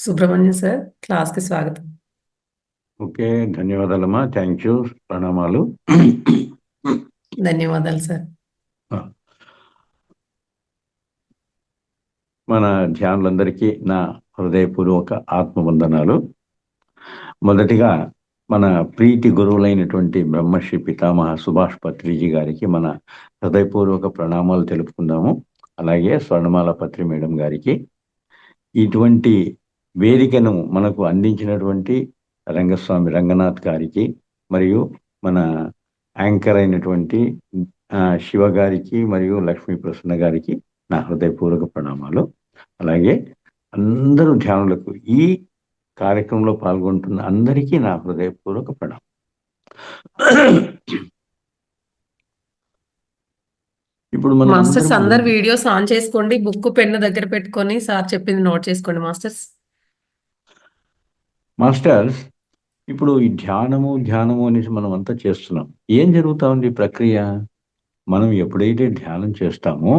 Subrahmanyam sir, క్లాస్‌కి స్వాగతం. Okay. ధన్యవాదాలమ్మా. Thank you. ప్రణామాలు. ధన్యవాదాలు సార్. ఆ! మన ధ్యానులందరికీ నా హృదయపూర్వక ఆత్మవందనాలు. మొదటిగా మన ప్రీతి గురువులైనటువంటి బ్రహ్మశ్రీ పితామహ సుభాష్ పత్రిజీ గారికి మన హృదయపూర్వక ప్రణామాలు తెలుపుకుందాము. అలాగే స్వర్ణమాల పత్రి మేడం గారికి ఇటువంటి వేదికను మనకు అందించినటువంటి రంగస్వామి రంగనాథ్ గారికి మరియు మన యాంకర్ అయినటువంటి శివ గారికి మరియు లక్ష్మీ ప్రసన్న గారికి నా హృదయపూర్వక ప్రణామాలు. అలాగే అందరూ ధ్యానులకు ఈ కార్యక్రమంలో పాల్గొంటున్న అందరికీ నా హృదయపూర్వక ప్రణామం. ఇప్పుడు మనం మాస్టర్స్ అందరు వీడియోస్ ఆన్ చేసుకోండి, బుక్ పెన్ను దగ్గర పెట్టుకొని సార్ చెప్పింది నోట్ చేసుకోండి మాస్టర్స్. మాస్టర్స్, ఇప్పుడు ఈ ధ్యానము అనేసి మనం అంతా చేస్తున్నాం. ఏం జరుగుతా ఉంది ప్రక్రియ? మనం ఎప్పుడైతే ధ్యానం చేస్తామో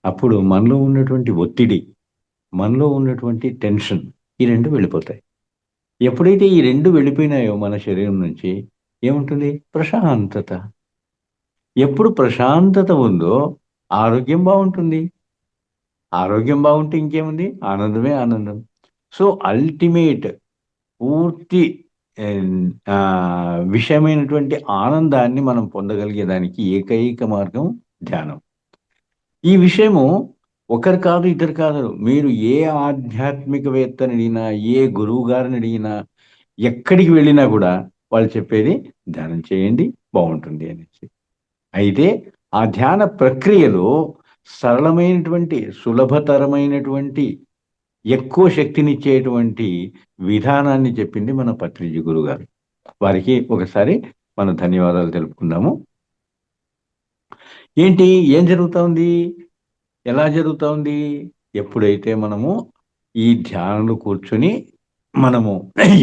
అప్పుడు మనలో ఉన్నటువంటి ఒత్తిడి, మనలో ఉన్నటువంటి టెన్షన్ ఈ రెండు వెళ్ళిపోతాయి. ఎప్పుడైతే ఈ రెండు వెళ్ళిపోయినాయో మన శరీరం నుంచి ఏముంటుంది? ప్రశాంతత. ఎప్పుడు ప్రశాంతత ఉందో ఆరోగ్యం బాగుంటుంది. ఆరోగ్యం బాగుంటే ఇంకేముంది? ఆనందమే ఆనందం. సో అల్టిమేట్ పూర్తి విషయమైనటువంటి ఆనందాన్ని మనం పొందగలిగేదానికి ఏకైక మార్గం ధ్యానం. ఈ విషయము ఒకరు కాదు, ఇద్దరు కాదు. మీరు ఏ ఆధ్యాత్మికవేత్తని అడిగినా, ఏ గురువు గారిని అడిగినా, ఎక్కడికి వెళ్ళినా కూడా వాళ్ళు చెప్పేది ధ్యానం చేయండి బాగుంటుంది అనేసి. అయితే ఆ ధ్యాన ప్రక్రియలో సరళమైనటువంటి, సులభతరమైనటువంటి, ఎక్కువ శక్తినిచ్చేటువంటి విధానాన్ని చెప్పింది మన పత్రిజీ గురువు గారు. వారికి ఒకసారి మన ధన్యవాదాలు తెలుపుకుందాము. ఏం జరుగుతూ ఉంది? ఎలా జరుగుతూ ఉంది? ఎప్పుడైతే మనము ఈ ధ్యానంలో కూర్చొని మనము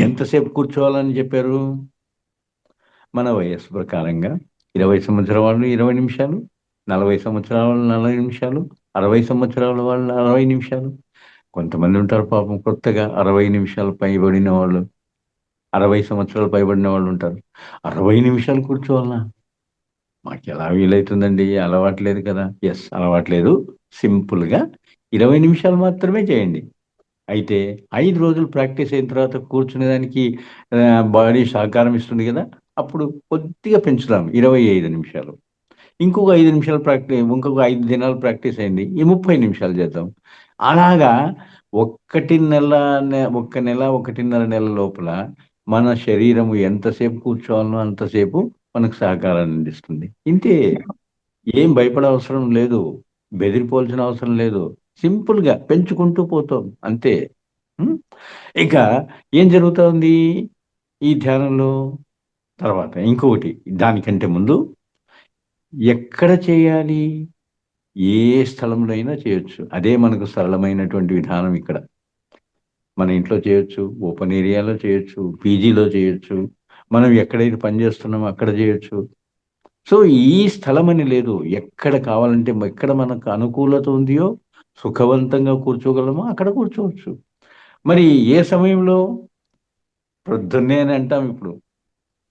ఎంతసేపు కూర్చోవాలని చెప్పారు? మన వయస్సు ప్రకారంగా 20 సంవత్సరాల వాళ్ళు 20 నిమిషాలు, 40 సంవత్సరాల వాళ్ళు 40 నిమిషాలు, 60 సంవత్సరాల వాళ్ళు 60 నిమిషాలు. కొంతమంది ఉంటారు పాపం కొత్తగా 60 నిమిషాలు పైబడిన వాళ్ళు, 60 సంవత్సరాలు పైబడిన వాళ్ళు ఉంటారు. 60 నిమిషాలు కూర్చోవాలనా? మాకు ఎలా వీలవుతుందండి? అలవాట్లేదు కదా. ఎస్, అలవాట్లేదు. సింపుల్గా 20 నిమిషాలు మాత్రమే చేయండి. అయితే 5 రోజులు ప్రాక్టీస్ అయిన తర్వాత కూర్చునేదానికి బాడీ సహకారం ఇస్తుంది కదా. అప్పుడు కొద్దిగా పెంచుదాం, 25 నిమిషాలు. ఇంకొక 5 నిమిషాలు ఇంకొక 5 దినాలు ప్రాక్టీస్ అయింది, ఈ 30 నిమిషాలు చేద్దాం. అలాగా ఒక్క నెల 1.5 నెల లోపల మన శరీరము ఎంతసేపు కూర్చోవాలనో అంతసేపు మనకు సహకారాన్ని అందిస్తుంది. ఇంతే. ఏం భయపడే అవసరం లేదు, బెదిరిపోవాల్సిన అవసరం లేదు. సింపుల్గా పెంచుకుంటూ పోతాం అంతే. ఇక ఏం జరుగుతూ ఉంది ఈ ధ్యానంలో? తర్వాత ఇంకొకటి, దానికంటే ముందు ఎక్కడ చేయాలి? ఏ స్థలంలో అయినా చేయొచ్చు. అదే మనకు సరళమైనటువంటి విధానం. ఇక్కడ మన ఇంట్లో చేయొచ్చు, ఓపెన్ ఏరియాలో చేయొచ్చు, పీజీలో చేయొచ్చు, మనం ఎక్కడైతే పని చేస్తున్నామో అక్కడ చేయొచ్చు. సో ఈ స్థలం అని లేదు, ఎక్కడ కావాలంటే ఎక్కడ మనకు అనుకూలత ఉందియో, సుఖవంతంగా కూర్చోగలమో అక్కడ కూర్చోవచ్చు. మరి ఏ సమయంలో? ప్రొద్దున్నే అని అంటాం ఇప్పుడు,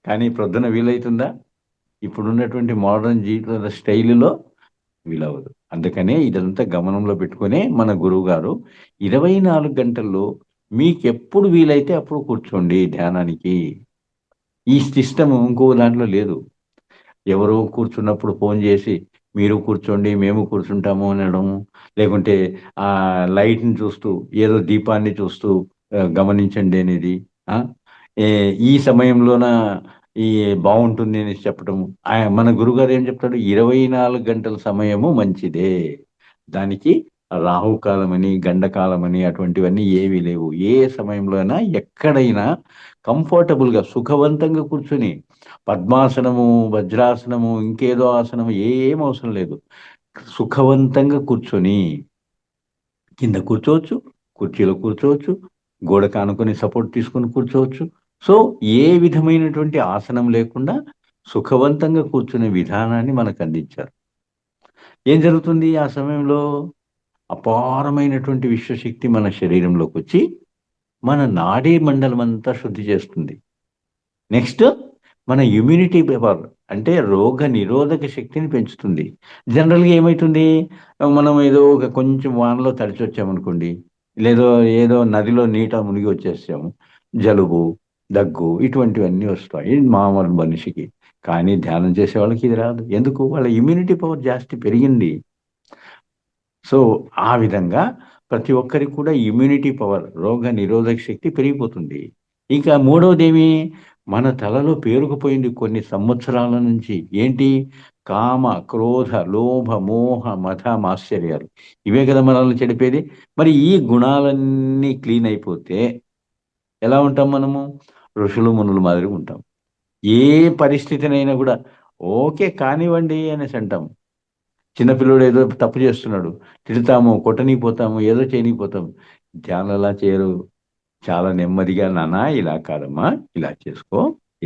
కానీ ప్రొద్దున వీలవుతుందా? ఇప్పుడున్నటువంటి మోడర్న్ జీవిత స్టైలులో వీలవదు. అందుకనే ఇదంతా గమనంలో పెట్టుకునే మన గురువు గారు 24 గంటల్లో మీకెప్పుడు వీలైతే అప్పుడు కూర్చోండి ధ్యానానికి. ఈ సిస్టమ్ ఇంకో దాంట్లో లేదు. ఎవరో కూర్చున్నప్పుడు ఫోన్ చేసి మీరు కూర్చోండి మేము కూర్చుంటాము అనడం, లేకుంటే ఆ లైట్ని చూస్తూ ఏదో దీపాన్ని చూస్తూ గమనించండి అనేది, ఈ సమయంలోన ఈ బాగుంటుంది అని చెప్పడం. మన గురుగారు ఏం చెప్తాడు? 24 గంటల సమయము మంచిదే, దానికి రాహుకాలమని గండకాలమని అటువంటివన్నీ ఏవీ లేవు. ఏ సమయంలో అయినా ఎక్కడైనా కంఫర్టబుల్గా సుఖవంతంగా కూర్చొని, పద్మాసనము, వజ్రాసనము, ఇంకేదో ఆసనము ఏం అవసరం లేదు. సుఖవంతంగా కూర్చొని కింద కూర్చోవచ్చు, కుర్చీలో కూర్చోవచ్చు, గోడ కానుకొని సపోర్ట్ తీసుకొని కూర్చోవచ్చు. సో ఏ విధమైనటువంటి ఆసనం లేకుండా సుఖవంతంగా కూర్చునే విధానాన్ని మనకు అందించారు. ఏం జరుగుతుంది ఆ సమయంలో? అపారమైనటువంటి విశ్వశక్తి మన శరీరంలోకి వచ్చి మన నాడీ మండలం అంతా శుద్ధి చేస్తుంది. నెక్స్ట్ మన ఇమ్యూనిటీ పవర్ అంటే రోగ నిరోధక శక్తిని పెంచుతుంది. జనరల్గా ఏమవుతుంది, మనం ఏదో ఒక కొంచెం వానలో తడిచి వచ్చామనుకోండి, లేదో ఏదో నదిలో నీట మునిగి వచ్చేసాము, జలుబు దగ్గు ఇటువంటివన్నీ వస్తాయి మామూలు మనిషికి. కానీ ధ్యానం చేసే వాళ్ళకి ఇది రాదు. ఎందుకు? వాళ్ళ ఇమ్యూనిటీ పవర్ జాస్తి పెరిగింది. సో ఆ విధంగా ప్రతి ఒక్కరికి కూడా ఇమ్యూనిటీ పవర్, రోగ నిరోధక శక్తి పెరిగిపోతుంది. ఇంకా మూడవదేమి, మన తలలో పేరుకుపోయింది కొన్ని సంవత్సరాల నుంచి ఏంటి? కామ, క్రోధ, లోభ, మోహ, మద, మాశ్చర్యాలు. ఇవే కదా మనల్ని చెడిపేది. మరి ఈ గుణాలన్నీ క్లీన్ అయిపోతే ఎలా ఉంటాం మనము? ఋషులు మునులు మాదిరి ఉంటాం. ఏ పరిస్థితినైనా కూడా ఓకే కానివ్వండి అనేసి అంటాం. చిన్నపిల్లడు ఏదో తప్పు చేస్తున్నాడు, తిడతాము, కొట్టనీపోతాము, ఏదో చేయనీపోతాము. ధ్యానం అలా చేయరు. చాలా నెమ్మదిగా, నాన్న ఇలా కాదమ్మా, ఇలా చేసుకో,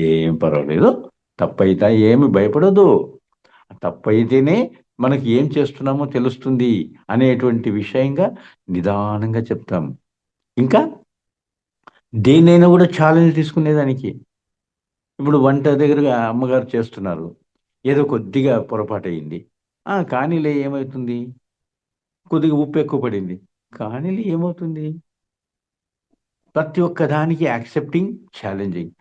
ఏం పర్వాలేదు, తప్పైతే ఏమి భయపడదు, తప్పైతేనే మనకి ఏం చేస్తున్నామో తెలుస్తుంది అనేటువంటి విషయంగా నిదానంగా చెప్తాం. ఇంకా దేన్నైనా కూడా ఛాలెంజ్ తీసుకునేదానికి. ఇప్పుడు వంట దగ్గరగా అమ్మగారు చేస్తున్నారు, ఏదో కొద్దిగా పొరపాటు అయింది, కానీలే ఏమవుతుంది, కొద్దిగా ఉప్పు ఎక్కువ పడింది, కానీలే ఏమవుతుంది, ప్రతి ఒక్క దానికి యాక్సెప్టింగ్, ఛాలెంజింగ్.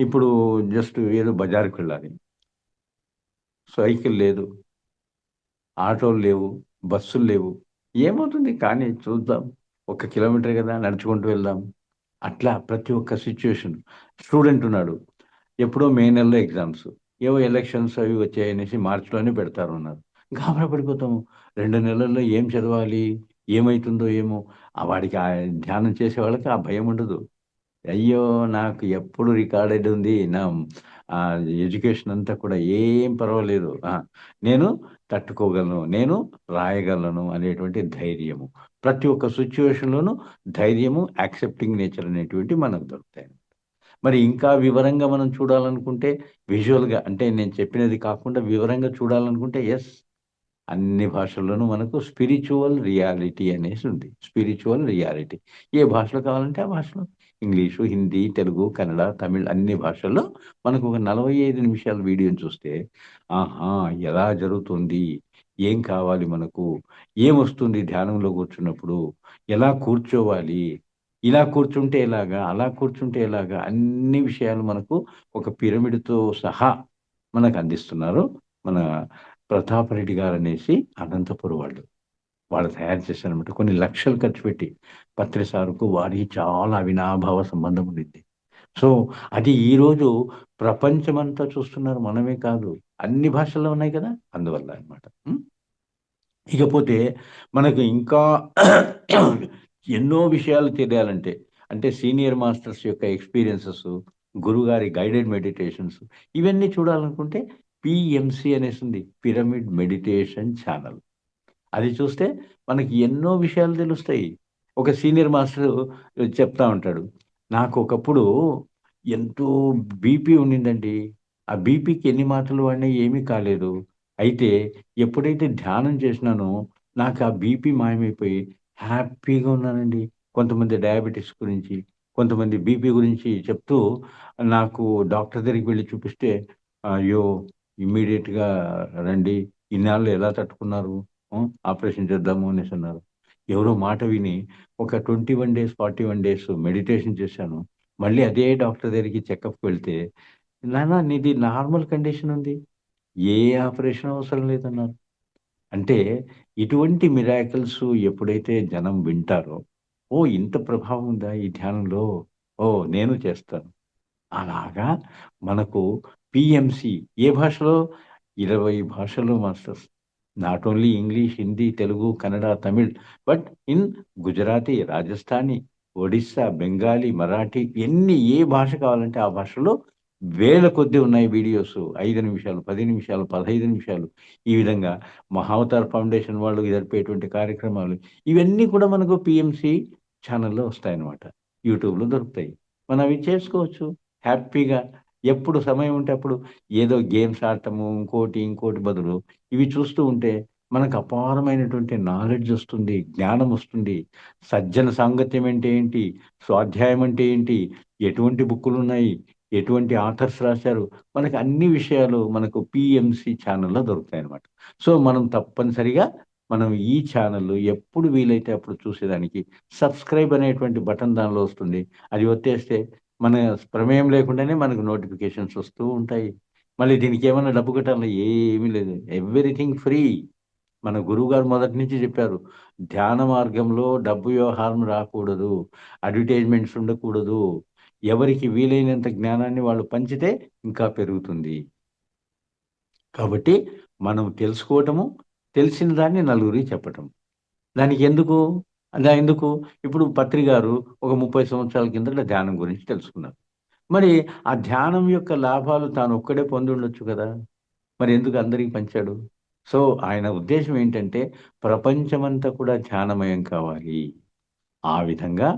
ఇప్పుడు జస్ట్ ఏదో బజార్కి వెళ్ళాలి, సైకిల్ లేదు, ఆటోలు లేవు, బస్సులు లేవు, ఏమవుతుంది కానీ చూద్దాం, 1 కిలోమీటర్ కదా నడుచుకుంటూ వెళ్దాం. అట్లా ప్రతి ఒక్క సిచ్యువేషన్. స్టూడెంట్ ఉన్నాడు, ఎప్పుడో మే నెలలో ఎగ్జామ్స్, ఏవో ఎలక్షన్స్ అవి వచ్చాయనేసి మార్చిలోనే పెడతారు అన్నారు. గాబరా పడిపోతాము. 2 నెలల్లో ఏం చదవాలి, ఏమవుతుందో ఏమో. వాడికి ఆ ధ్యానం చేసే వాళ్ళకి ఆ భయం ఉండదు. అయ్యో నాకు ఎప్పుడు రికార్డెడ్ ఉంది నా ఎడ్యుకేషన్ అంతా కూడా, ఏం పర్వాలేదు, నేను తట్టుకోగలను, నేను రాయగలను అనేటువంటి ధైర్యము. ప్రతి ఒక్క సిచ్యువేషన్లోనూ ధైర్యము, యాక్సెప్టింగ్ నేచర్ అనేటువంటి మనకు దొరుకుతాయి. మరి ఇంకా వివరంగా మనం చూడాలనుకుంటే, విజువల్గా అంటే నేను చెప్పినది కాకుండా వివరంగా చూడాలనుకుంటే, ఎస్, అన్ని భాషల్లోనూ మనకు స్పిరిచువల్ రియాలిటీ అనేసి ఉంది. స్పిరిచువల్ రియాలిటీ ఏ భాషలో కావాలంటే ఆ భాషలో, ఇంగ్లీషు, హిందీ, తెలుగు, కన్నడ, తమిళ్ అన్ని భాషల్లో మనకు ఒక 45 నిమిషాల వీడియోని చూస్తే, ఆహా ఎలా జరుగుతుంది, ఏం కావాలి మనకు, ఏమొస్తుంది ధ్యానంలో కూర్చున్నప్పుడు, ఎలా కూర్చోవాలి, ఇలా కూర్చుంటే ఎలాగా, అలా కూర్చుంటే ఎలాగా, అన్ని విషయాలు మనకు ఒక పిరమిడ్తో సహా మనకు అందిస్తున్నారు మన ప్రతాప్ రెడ్డి గారు అనేసి అనంతపురం వాళ్ళు తయారు చేశారనమాట. కొన్ని లక్షలు ఖర్చు పెట్టి పత్రి సారుకు వారికి చాలా అవినాభావ సంబంధం ఉండింది. సో అది ఈరోజు ప్రపంచమంతా చూస్తున్నారు, మనమే కాదు, అన్ని భాషల్లో ఉన్నాయి కదా, అందువల్ల అనమాట. ఇకపోతే మనకు ఇంకా ఎన్నో విషయాలు తెలియాలంటే, అంటే సీనియర్ మాస్టర్స్ యొక్క ఎక్స్పీరియన్సెస్, గురుగారి గైడెడ్ మెడిటేషన్స్, ఇవన్నీ చూడాలనుకుంటే పిఎంసి అనేసి ఉంది, పిరమిడ్ మెడిటేషన్ ఛానల్. అది చూస్తే మనకి ఎన్నో విషయాలు తెలుస్తాయి. ఒక సీనియర్ మాస్టర్ చెప్తా ఉంటాడు, నాకు ఒకప్పుడు ఎంతో బీపీ ఉండిందండి, ఆ బీపీకి ఎన్ని మాటలు వాడినా ఏమీ కాలేదు. అయితే ఎప్పుడైతే ధ్యానం చేసినానో నాకు ఆ బీపీ మాయమైపోయి హ్యాపీగా ఉన్నానండి. కొంతమంది డయాబెటీస్ గురించి, కొంతమంది బీపీ గురించి చెప్తూ నాకు డాక్టర్ దగ్గరికి వెళ్ళి చూపిస్తే, అయ్యో ఇమ్మీడియట్గా రండి, ఇన్నాళ్ళు ఎలా తట్టుకున్నారు, ఆపరేషన్ చేద్దాము అనేసి అన్నారు. ఎవరో మాట విని ఒక 21 డేస్ 41 డేస్ మెడిటేషన్ చేశాను. మళ్ళీ అదే డాక్టర్ దగ్గరికి చెకప్కి వెళ్తే, నాన్న నీది నార్మల్ కండిషన్ ఉంది, ఏ ఆపరేషన్ అవసరం లేదన్నారు. అంటే ఇటువంటి మిరాకిల్స్ ఎప్పుడైతే జనం వింటారో, ఓ ఇంత ప్రభావం ఉందా ఈ ధ్యానంలో, ఓ నేను చేస్తాను, అలాగా మనకు పిఎంసి ఏ భాషలో? 20 భాషల్లో masters. Not only English, Hindi, Telugu, Kannada, Tamil, but in Gujarati, Rajasthani, Odisha, Bengali, Marathi, ఏ భాష కావాలంటే ఆ భాషలో వేల కొద్దీ ఉన్నాయి వీడియోస్. 5 నిమిషాలు, 10 నిమిషాలు, 15 నిమిషాలు, ఈ విధంగా మహావతార్ ఫౌండేషన్ వాళ్ళు జరిపేటువంటి కార్యక్రమాలు, ఇవన్నీ కూడా మనకు పిఎంసి ఛానల్లో వస్తాయన్నమాట. యూట్యూబ్లో దొరుకుతాయి, మనం అవి చేసుకోవచ్చు హ్యాపీగా. ఎప్పుడు సమయం ఉంటే అప్పుడు ఏదో గేమ్స్ ఆడటము, ఇంకోటి ఇంకోటి బదులు ఇవి చూస్తూ ఉంటే మనకు అపారమైనటువంటి నాలెడ్జ్ వస్తుంది, జ్ఞానం వస్తుంది. సజ్జన సాంగత్యం అంటే ఏంటి, స్వాధ్యాయం అంటే ఏంటి, ఎటువంటి బుక్కులు ఉన్నాయి, ఎటువంటి ఆథర్స్ రాశారు, మనకు అన్ని విషయాలు మనకు పిఎంసి ఛానల్లో దొరుకుతాయి అన్నమాట. సో మనం తప్పనిసరిగా మనం ఈ ఛానల్ ఎప్పుడు వీలైతే అప్పుడు చూసేదానికి సబ్స్క్రైబ్ అనేటువంటి బటన్ దానిలో వస్తుంది. అది ఒత్తేస్తే మన ప్రమేయం లేకుండానే మనకు నోటిఫికేషన్స్ వస్తూ ఉంటాయి. మళ్ళీ దీనికి ఏమైనా డబ్బు కట్టాలి? ఏమీ లేదు, ఎవ్రీథింగ్ ఫ్రీ. మన గురువుగారు మొదటి నుంచి చెప్పారు, ధ్యాన మార్గంలో డబ్బు వ్యవహారం రాకూడదు, అడ్వర్టైజ్మెంట్స్ ఉండకూడదు, ఎవరికి వీలైనంత జ్ఞానాన్ని వాళ్ళు పంచితే ఇంకా పెరుగుతుంది. కాబట్టి మనం తెలుసుకోవటము, తెలిసిన దాన్ని నలుగురికి చెప్పటం. దానికి ఎందుకు, అలా ఎందుకు, ఇప్పుడు పత్రి గారు ఒక 30 సంవత్సరాల కిందట ధ్యానం గురించి తెలుసుకున్నారు. మరి ఆ ధ్యానం యొక్క లాభాలు తాను ఒక్కడే పొంది ఉండొచ్చు కదా, మరి ఎందుకు అందరికి పంచాడు? సో ఆయన ఉద్దేశం ఏంటంటే ప్రపంచమంతా కూడా ధ్యానమయం కావాలి. ఆ విధంగా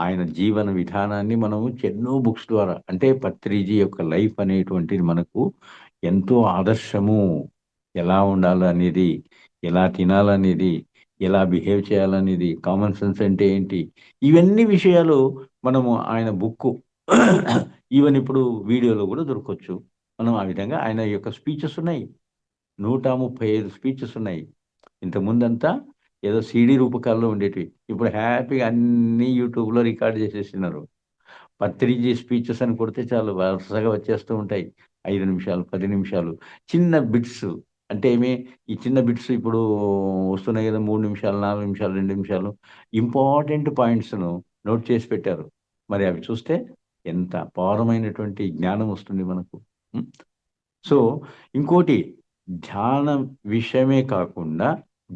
ఆయన జీవన విధానాన్ని మనము ఎన్నో బుక్స్ ద్వారా, అంటే పత్రిజీ యొక్క లైఫ్ అనేటువంటిది మనకు ఎంతో ఆదర్శము. ఎలా ఉండాలనేది, ఎలా తినాలనేది, ఎలా బిహేవ్ చేయాలనేది, కామన్ సెన్స్ అంటే ఏంటి, ఇవన్నీ విషయాలు మనము ఆయన బుక్ ఈవెన్ ఇప్పుడు వీడియోలో కూడా దొరకవచ్చు. మనం ఆ విధంగా ఆయన యొక్క స్పీచెస్ ఉన్నాయి, 135 స్పీచెస్ ఉన్నాయి. ఇంతకుముందంతా ఏదో సీడీ రూపకాల్లో ఉండేటివి, ఇప్పుడు హ్యాపీగా అన్నీ యూట్యూబ్లో రికార్డ్ చేసేసినారు. పత్రిజీ స్పీచెస్ అని కొడితే చాలు వరుసగా వచ్చేస్తూ ఉంటాయి. 5 నిమిషాలు, 10 నిమిషాలు, చిన్న బిట్స్. అంటే ఏమి, ఈ చిన్న బిట్స్ ఇప్పుడు వస్తున్నాయి కదా, 3 నిమిషాలు, 4 నిమిషాలు, 2 నిమిషాలు, ఇంపార్టెంట్ పాయింట్స్ను నోట్ చేసి పెట్టారు. మరి అవి చూస్తే ఎంత అపారమైనటువంటి జ్ఞానం వస్తుంది మనకు. ఉం? సో ఇంకోటి, ధ్యానం విషయమే కాకుండా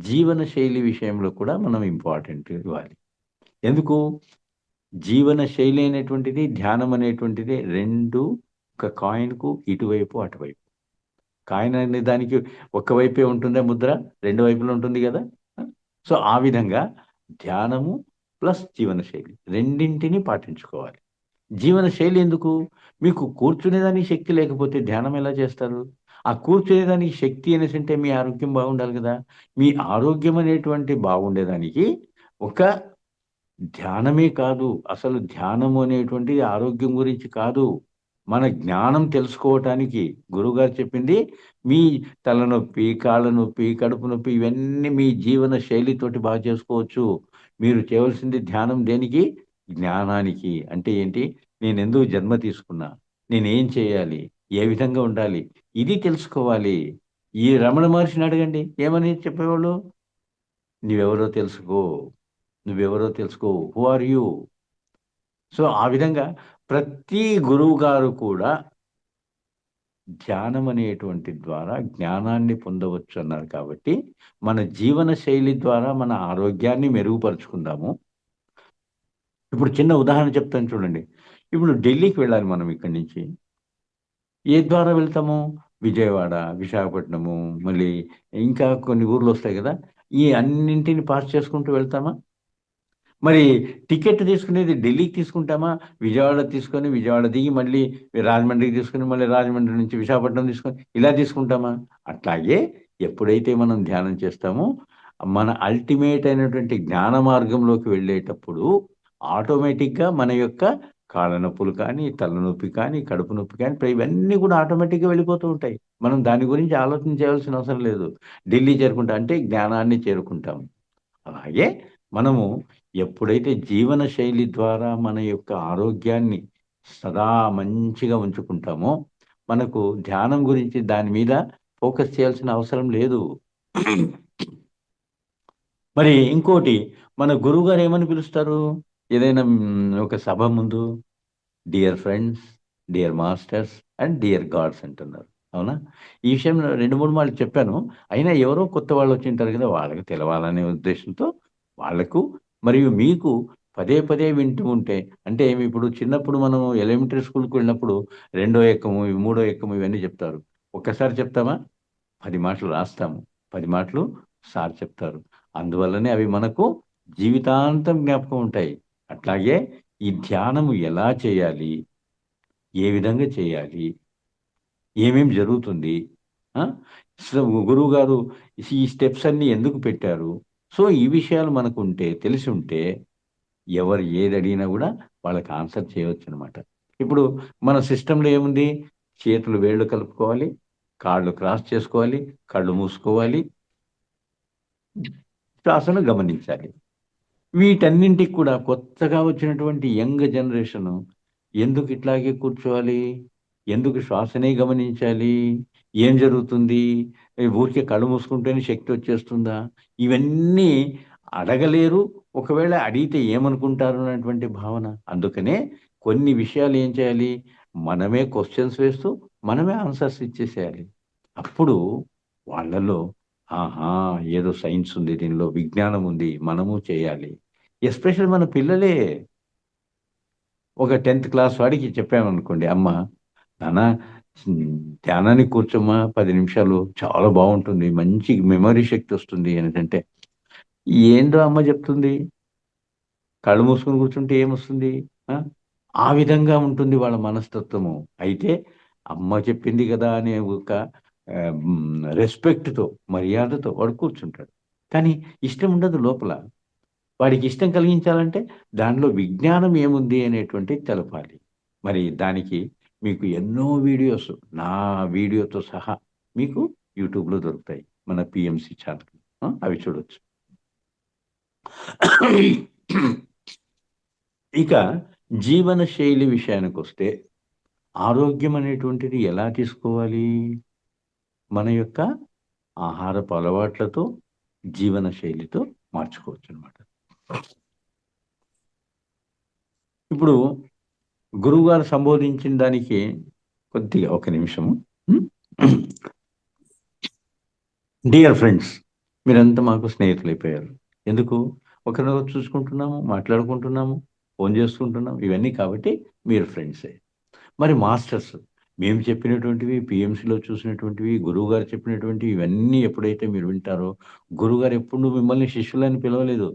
జీవన శైలి విషయంలో కూడా మనం ఇంపార్టెంట్ ఇవ్వాలి. ఎందుకు, జీవన శైలి అనేటువంటిది, ధ్యానం అనేటువంటిది రెండు ఒక కాయిన్కు ఇటువైపు అటువైపు. కాయిన్ అనే దానికి ఒక్క వైపే ఉంటుందా ముద్ర, రెండు వైపులు ఉంటుంది కదా. సో ఆ విధంగా ధ్యానము ప్లస్ జీవన శైలి రెండింటిని పాటించుకోవాలి. జీవన శైలి ఎందుకు, మీకు కూర్చునేదానికి శక్తి లేకపోతే ధ్యానం ఎలా చేస్తారు? ఆ కూర్చునేదానికి శక్తి అనేసి అంటే మీ ఆరోగ్యం బాగుండాలి కదా. మీ ఆరోగ్యం అనేటువంటి బాగుండేదానికి ఒక ధ్యానమే కాదు, అసలు ధ్యానము అనేటువంటిది ఆరోగ్యం గురించి కాదు, మన జ్ఞానం తెలుసుకోవటానికి. గురువుగారు చెప్పింది, మీ తలనొప్పి, కాళ్ళ నొప్పి, కడుపు నొప్పి, ఇవన్నీ మీ జీవన శైలితోటి బాగా చేసుకోవచ్చు. మీరు చేయవలసింది ధ్యానం దేనికి, జ్ఞానానికి. అంటే ఏంటి, నేను ఎందుకు జన్మ తీసుకున్నా, నేనేం చేయాలి, ఏ విధంగా ఉండాలి, ఇది తెలుసుకోవాలి. ఈ రమణ మహర్షిని అడగండి, ఏమని చెప్పేవాళ్ళు, నువ్వెవరో తెలుసుకో, నువ్వెవరో తెలుసుకో, హూ ఆర్ యూ. సో ఆ విధంగా ప్రతి గురువు గారు కూడా ధ్యానం అనేటువంటి ద్వారా జ్ఞానాన్ని పొందవచ్చు అన్నారు. కాబట్టి మన జీవన శైలి ద్వారా మన ఆరోగ్యాన్ని మెరుగుపరుచుకుందాము. ఇప్పుడు చిన్న ఉదాహరణ చెప్తాను చూడండి. ఇప్పుడు ఢిల్లీకి వెళ్ళాలి మనం ఇక్కడి నుంచి, ఏ ద్వారా వెళ్తాము, విజయవాడ, విశాఖపట్నము, మళ్ళీ ఇంకా కొన్ని ఊర్లు వస్తాయి కదా, ఈ అన్నింటిని పాస్ చేసుకుంటూ వెళ్తామా? మరి టికెట్ తీసుకునేది ఢిల్లీకి తీసుకుంటామా, విజయవాడ తీసుకొని విజయవాడ దిగి మళ్ళీ రాజమండ్రికి తీసుకొని మళ్ళీ రాజమండ్రి నుంచి విశాఖపట్నం తీసుకొని ఇలా తీసుకుంటామా? అట్లాగే ఎప్పుడైతే మనం ధ్యానం చేస్తామో మన అల్టిమేట్ అయినటువంటి జ్ఞాన మార్గంలోకి వెళ్ళేటప్పుడు ఆటోమేటిక్గా మన యొక్క కాళ్ళ నొప్పులు కానీ, తలనొప్పి కానీ, కడుపు నొప్పి కానీ, ఇవన్నీ కూడా ఆటోమేటిక్గా వెళ్ళిపోతూ ఉంటాయి. మనం దాని గురించి ఆలోచన చేయాల్సిన అవసరం లేదు. ఢిల్లీ చేరుకుంటా అంటే జ్ఞానాన్ని చేరుకుంటాం. అలాగే మనము ఎప్పుడైతే జీవన శైలి ద్వారా మన యొక్క ఆరోగ్యాన్ని సదా మంచిగా ఉంచుకుంటామో, మనకు ధ్యానం గురించి దాని మీద ఫోకస్ చేయాల్సిన అవసరం లేదు. మరి ఇంకోటి, మన గురువుగారు ఏమని పిలుస్తారు, ఏదైనా ఒక సభ ముందు, dear friends, dear masters and dear God's అంటున్నారు. అవునా? ఈ విషయం 2, 3 మార్లు చెప్పాను. అయినా ఎవరో కొత్త వాళ్ళు వచ్చింటారు కదా, వాళ్ళకి తెలవాలనే ఉద్దేశంతో వాళ్ళకు మరియు మీకు పదే పదే వింటూ ఉంటే, అంటే ఏమి, ఇప్పుడు చిన్నప్పుడు మనం ఎలిమెంటరీ స్కూల్కి వెళ్ళినప్పుడు రెండో ఎక్కము, మూడో ఎక్కము ఇవన్నీ చెప్తారు. ఒక్కసారి చెప్తామా? 10 మాటలు రాస్తాము, 10 మాటలు సార్ చెప్తారు. అందువల్లనే అవి మనకు జీవితాంతం జ్ఞాపకం ఉంటాయి. అట్లాగే ఈ ధ్యానము ఎలా చేయాలి, ఏ విధంగా చేయాలి, ఏమేం జరుగుతుంది, ఆ? సో గురువు గారు ఈ స్టెప్స్ అన్ని ఎందుకు పెట్టారు? సో ఈ విషయాలు మనకు ఉంటే తెలిసి ఉంటే ఎవరు ఏది అడిగినా కూడా వాళ్ళకి ఆన్సర్ చేయవచ్చు అనమాట. ఇప్పుడు మన సిస్టంలో ఏముంది? చేతులు వేళ్ళు కలుపుకోవాలి, కాళ్ళు క్రాస్ చేసుకోవాలి, కళ్ళు మూసుకోవాలి, శ్వాసను గమనించాలి. వీటన్నింటికి కూడా కొత్తగా వచ్చినటువంటి యంగ్ జనరేషను ఎందుకు ఇట్లాగే కూర్చోవాలి? ఎందుకు శ్వాసనే గమనించాలి? ఏం జరుగుతుంది? ఊరికే కళ్ళు మూసుకుంటేనే శక్తి వచ్చేస్తుందా? ఇవన్నీ అడగలేరు. ఒకవేళ అడిగితే ఏమనుకుంటారు అన్నటువంటి భావన. అందుకనే కొన్ని విషయాలు ఏం చేయాలి? మనమే క్వెషన్స్ వేస్తూ, మనమే ఆన్సర్స్ ఇచ్చేసేయాలి. అప్పుడు వాళ్ళలో ఆహా! ఏదో సైన్స్ ఉంది దీనిలో, విజ్ఞానం ఉంది. మనము చేయాలి. ఎస్పెషల్లీ మన పిల్లలే. ఒక 10థ్ క్లాస్ వాడికి చెప్పామనుకోండి, అమ్మ, నాన్న, హ్మ్, ధ్యానానికి కూర్చోమ్మా 10 నిమిషాలు చాలా బావుంటుంది. మంచి మెమరీ శక్తి వస్తుంది అనేసంటే, ఏందో అమ్మ చెప్తుంది. కళ్ళు మూసుకొని కూర్చుంటే ఏమొస్తుంది? ఆ! ఆ విధంగా ఉంటుంది వాళ్ళ మనస్తత్వము. అయితే అమ్మ చెప్పింది గదా అనే ఒక రెస్పెక్ట్‌తో, మర్యాదతో వాడు కూర్చుంటాడు. కానీ ఇష్టం ఉండదు లోపల. వాడికి ఇష్టం కలిగించాలంటే దానిలో విజ్ఞానం ఏముంది అనేటువంటిది తెలపాలి. మరి దానికి మీకు ఎన్నో వీడియోస్, నా వీడియోతో సహా మీకు యూట్యూబ్‌లో దొరుకుతాయి. మన పిఎంసి ఛానల్. అవి చూడొచ్చు. ఇక జీవన శైలి విషయానికొస్తే ఆరోగ్యం అనేటువంటిది ఎలా తీసుకోవాలి? మన యొక్క ఆహారపు అలవాట్లతో, జీవన శైలితో మార్చుకోవచ్చనమాట. ఇప్పుడు గురువుగారు సంబోధించిన దానికి కొద్దిగా ఒక నిమిషము. హ్మ్. డియర్ ఫ్రెండ్స్, మీరంతా మాకు స్నేహితులైపోయారు. ఎందుకు? ఒకరినొకరు చూసుకుంటున్నాము, మాట్లాడుకుంటున్నాము, ఫోన్ చేసుకుంటున్నాం. ఇవన్నీ కాబట్టి మీరు ఫ్రెండ్సే. మరి మాస్టర్స్, మేము చెప్పినటువంటివి, పీఎంసీలో చూసినటువంటివి, గురువుగారు చెప్పినటువంటివి ఇవన్నీ ఎప్పుడైతే మీరు వింటారో, గురువుగారు ఎప్పుడు మిమ్మల్ని శిష్యులని పిలవలేదు.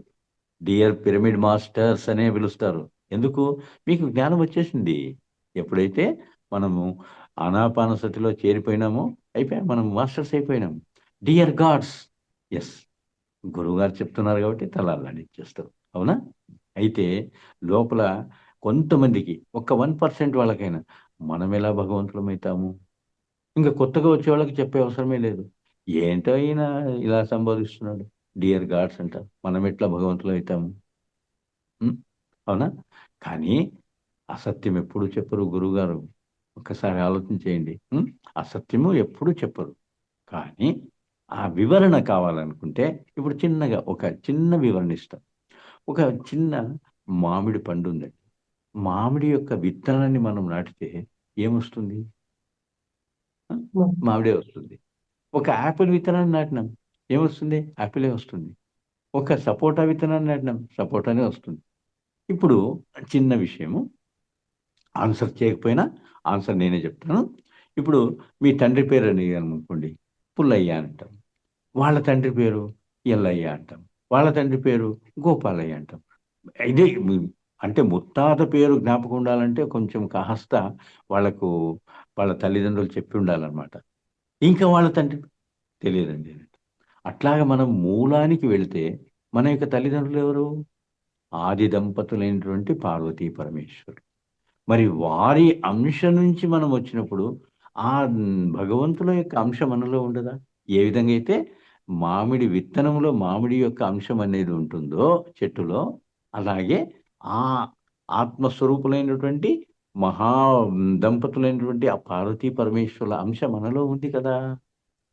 డియర్ పిరమిడ్ మాస్టర్స్ అనే పిలుస్తారు. ఎందుకు? మీకు జ్ఞానం వచ్చేసింది. ఎప్పుడైతే మనము ఆనాపానసతిలో చేరిపోయినామో అయిపోయాం. మనం మాస్టర్స్ అయిపోయినాం. డియర్ గాడ్స్, యెస్, గురువుగారు చెప్తున్నారు కాబట్టి తలాల్లాడిచ్చేస్తారు. అవునా? అయితే లోపల కొంతమందికి ఒక 1% వాళ్ళకైనా మనమెలా భగవంతులమైతాము? ఇంక కొత్తగా వచ్చే వాళ్ళకి చెప్పే అవసరమే లేదు. ఏంటో ఈయన ఇలా సంబోధిస్తున్నాడు. డియర్ గాడ్స్ అంట. మనమెట్లా భగవంతులమైతాము? హ్మ్. అవునా? కానీ అసత్యం ఎప్పుడు చెప్పరు గురువుగారు. ఒక్కసారి ఆలోచన చేయండి. అసత్యము ఎప్పుడు చెప్పరు. కానీ ఆ వివరణ కావాలనుకుంటే ఇప్పుడు చిన్నగా ఒక చిన్న వివరణ ఇస్తా. ఒక చిన్న మామిడి పండు ఉందండి. మామిడి యొక్క విత్తనాన్ని మనం నాటితే ఏమొస్తుంది? ఆ! హ్మ్. మామిడే వస్తుంది. ఒక యాపిల్ విత్తనాన్ని నాటినాం. ఏమొస్తుంది? యాపిలే వస్తుంది. ఒక సపోటా విత్తనాన్ని నాటినాం. సపోటానే వస్తుంది. ఇప్పుడు చిన్న విషయము. ఆన్సర్ చేయకపోయినా ఆన్సర్ నేనే చెప్తాను. ఇప్పుడు మీ తండ్రి పేరు అడిగాననుకోండి, పుల్లయ్య అంటాం. వాళ్ళ తండ్రి పేరు ఎల్లయ్య అంటాం. వాళ్ళ తండ్రి పేరు గోపాలయ్య అంటాం. ఇదే అంటే ముత్తాత పేరు జ్ఞాపకం ఉండాలంటే కొంచెం కాస్త వాళ్ళకు వాళ్ళ తల్లిదండ్రులు చెప్పి ఉండాలనమాట. ఇంకా వాళ్ళ తండ్రి తెలియదండి. అట్లాగా మనం మూలానికి వెళితే మన యొక్క తల్లిదండ్రులు ఎవరు? ఆది దంపతులైనటువంటి పార్వతీ పరమేశ్వరులు. మరి వారి అంశ నుంచి మనం వచ్చినప్పుడు భగవంతుల యొక్క అంశం మనలో ఉండదా? ఏ విధంగా అయితే మామిడి విత్తనంలో మామిడి యొక్క అంశం అనేది ఉంటుందో చెట్టులో, అలాగే ఆ ఆత్మస్వరూపులైనటువంటి మహా దంపతులైనటువంటి ఆ పార్వతీ పరమేశ్వరుల అంశ మనలో ఉంది కదా!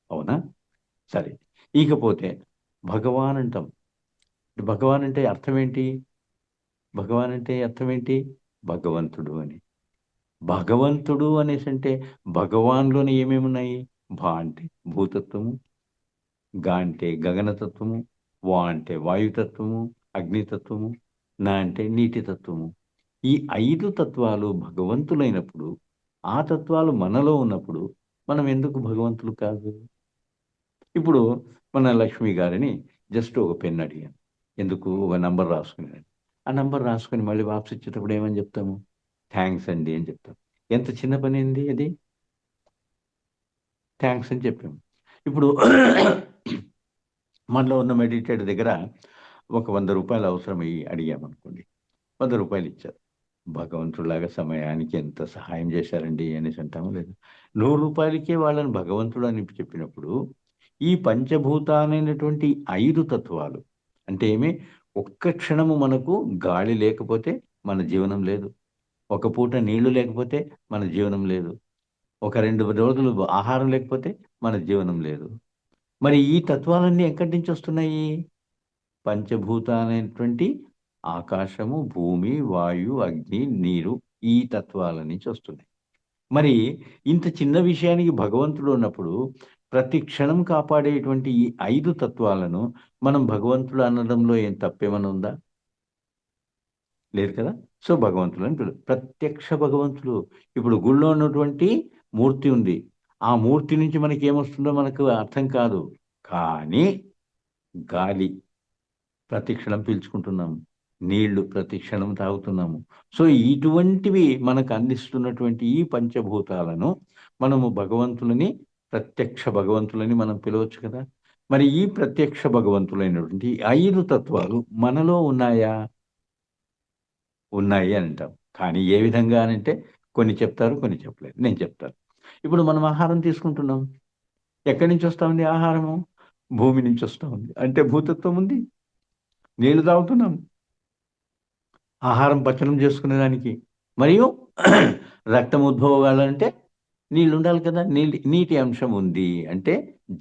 అవునా? సరే. ఇకపోతే భగవాన్ అంటాం. భగవాన్ అంటే అర్థం ఏంటి? భగవాన్ అంటే అర్థం ఏంటి? భగవంతుడు అని. భగవంతుడు అనేసంటే భగవాన్‌లోని ఏమేమున్నాయి? భ అంటే భూతత్వము, గ అంటే గగనతత్వము, వ అంటే వాయుతత్వము, అగ్నితత్వము, న అంటే నీటి తత్వము. ఈ 5 తత్వాలు భగవంతులైనప్పుడు, ఆ తత్వాలు మనలో ఉన్నప్పుడు మనం ఎందుకు భగవంతులు కాదు? ఇప్పుడు మన లక్ష్మి గారిని జస్ట్ ఒక పెన్ అడిగాను. ఎందుకు? ఒక నంబర్ రాసుకునేదానికి. ఆ నంబర్ రాసుకొని మళ్ళీ వాపస్ ఇచ్చేటప్పుడు ఏమని చెప్తాము? థాంక్స్ అండి అని చెప్తాం. ఎంత చిన్న పనేంది అది? థ్యాంక్స్ అని చెప్పాము. ఇప్పుడు మనలో ఉన్న మెడిటేటర్ దగ్గర ఒక 100 రూపాయలు అవసరమయ్యి అడిగామనుకోండి, 100 రూపాయలు ఇచ్చారు. భగవంతుడిలాగా సమయానికి ఎంత సహాయం చేశారండి అనేసి అంటాము లేదు. 100 రూపాయలకే వాళ్ళని భగవంతుడు అని చెప్పినప్పుడు ఈ పంచభూతాలైనటువంటి 5 తత్వాలు అంటే ఏమి, ఒక్క క్షణము మనకు గాలి లేకపోతే మన జీవనం లేదు. ఒక పూట నీళ్లు లేకపోతే మన జీవనం లేదు. ఒక 2 రోజులు ఆహారం లేకపోతే మన జీవనం లేదు. మరి ఈ తత్వాలన్నీ ఎక్కడి నుంచి వస్తున్నాయి? పంచభూతాలైనటువంటి ఆకాశము, భూమి, వాయు, అగ్ని, నీరు, ఈ తత్వాల నుంచి వస్తున్నాయి. మరి ఇంత చిన్న విషయానికి భగవంతుడు ఉన్నప్పుడు ప్రతి క్షణం కాపాడేటువంటి ఈ 5 తత్వాలను మనం భగవంతుడు అనడంలో ఏం తప్పేమైనా ఉందా? లేదు కదా. సో భగవంతుడు అని ప్రత్యక్ష భగవంతుడు. ఇప్పుడు గుళ్ళో ఉన్నటువంటి మూర్తి ఉంది. ఆ మూర్తి నుంచి మనకి ఏమొస్తుందో మనకు అర్థం కాదు. కానీ గాలి ప్రతి క్షణం పీల్చుకుంటున్నాము, నీళ్లు ప్రతి క్షణం తాగుతున్నాము. సో ఇటువంటివి మనకు అందిస్తున్నటువంటి ఈ పంచభూతాలను మనము భగవంతులని, ప్రత్యక్ష భగవంతులని మనం పిలవచ్చు కదా. మరి ఈ ప్రత్యక్ష భగవంతులైనటువంటి 5 తత్వాలు మనలో ఉన్నాయా? ఉన్నాయి అని అంటాం. కానీ ఏ విధంగా అని అంటే కొన్ని చెప్తారు, కొన్ని చెప్పలేరు. నేను చెప్తాను. ఇప్పుడు మనం ఆహారం తీసుకుంటున్నాం. ఎక్కడి నుంచి వస్తా ఉంది ఆహారము? భూమి నుంచి వస్తా ఉంది. అంటే భూతత్వం ఉంది. నీళ్లు తాగుతున్నాం ఆహారం పచనం చేసుకునేదానికి. మరియు రక్తం ఉద్భవాలంటే నీళ్ళు ఉండాలి కదా. నీటి అంశం ఉంది అంటే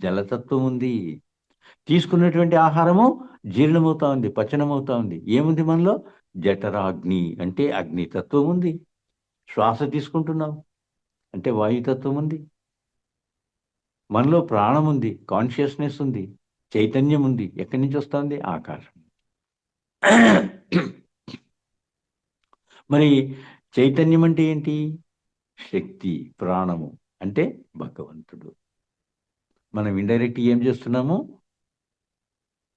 జలతత్వం ఉంది. తీసుకున్నటువంటి ఆహారము జీర్ణమవుతా ఉంది, పచనమవుతా ఉంది. ఏముంది మనలో? జఠరాగ్ని అంటే అగ్నితత్వం ఉంది. శ్వాస తీసుకుంటున్నాం అంటే వాయుతత్వం ఉంది. మనలో ప్రాణం ఉంది, కాన్షియస్నెస్ ఉంది, చైతన్యం ఉంది. ఎక్కడి నుంచి వస్తుంది? ఆకాశం. మరి చైతన్యం అంటే ఏంటి? శక్తి, ప్రాణము అంటే భగవంతుడు. మనం ఇండైరెక్ట్ ఏం చేస్తున్నాము?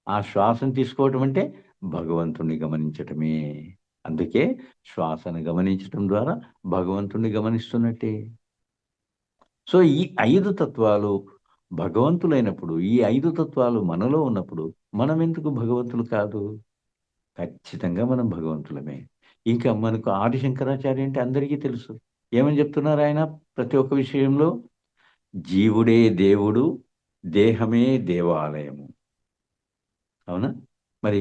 ఆ శ్వాసను తీసుకోవటం అంటే భగవంతుణ్ణి గమనించటమే. అందుకే శ్వాసను గమనించటం ద్వారా భగవంతుణ్ణి గమనిస్తున్నట్టే. సో ఈ 5 తత్వాలు భగవంతులైనప్పుడు, ఈ 5 తత్వాలు మనలో ఉన్నప్పుడు మనం ఎందుకు భగవంతులు కాదు? ఖచ్చితంగా మనం భగవంతులమే. ఇంకా మనకు ఆది శంకరాచార్య అంటే అందరికీ తెలుసు. ఏమని చెప్తున్నారు ఆయన ప్రతి ఒక్క విషయంలో? జీవుడే దేవుడు, దేహమే దేవాలయము. అవునా? మరి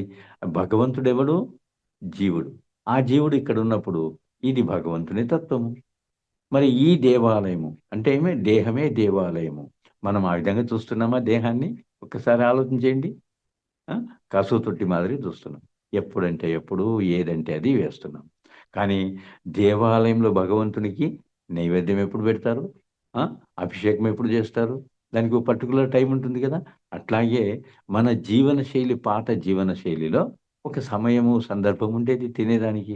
భగవంతుడెవడు? జీవుడు. ఆ జీవుడు ఇక్కడ ఉన్నప్పుడు ఇది భగవంతుని తత్వము. మరి ఈ దేవాలయము అంటే ఏమి? దేహమే దేవాలయము. మనం ఆ విధంగా చూస్తున్నామా దేహాన్ని? ఒక్కసారి ఆలోచించేయండి. కసువు తొట్టి మాదిరి చూస్తున్నాం. ఎప్పుడంటే ఎప్పుడు, ఏదంటే అది వేస్తున్నాం. కానీ దేవాలయంలో భగవంతునికి నైవేద్యం ఎప్పుడు పెడతారు? అభిషేకం ఎప్పుడు చేస్తారు? దానికి ఒక పర్టికులర్ టైం ఉంటుంది కదా. అట్లాగే మన జీవన శైలి, పాత జీవన శైలిలో ఒక సమయము, సందర్భం ఉండేది తినేదానికి.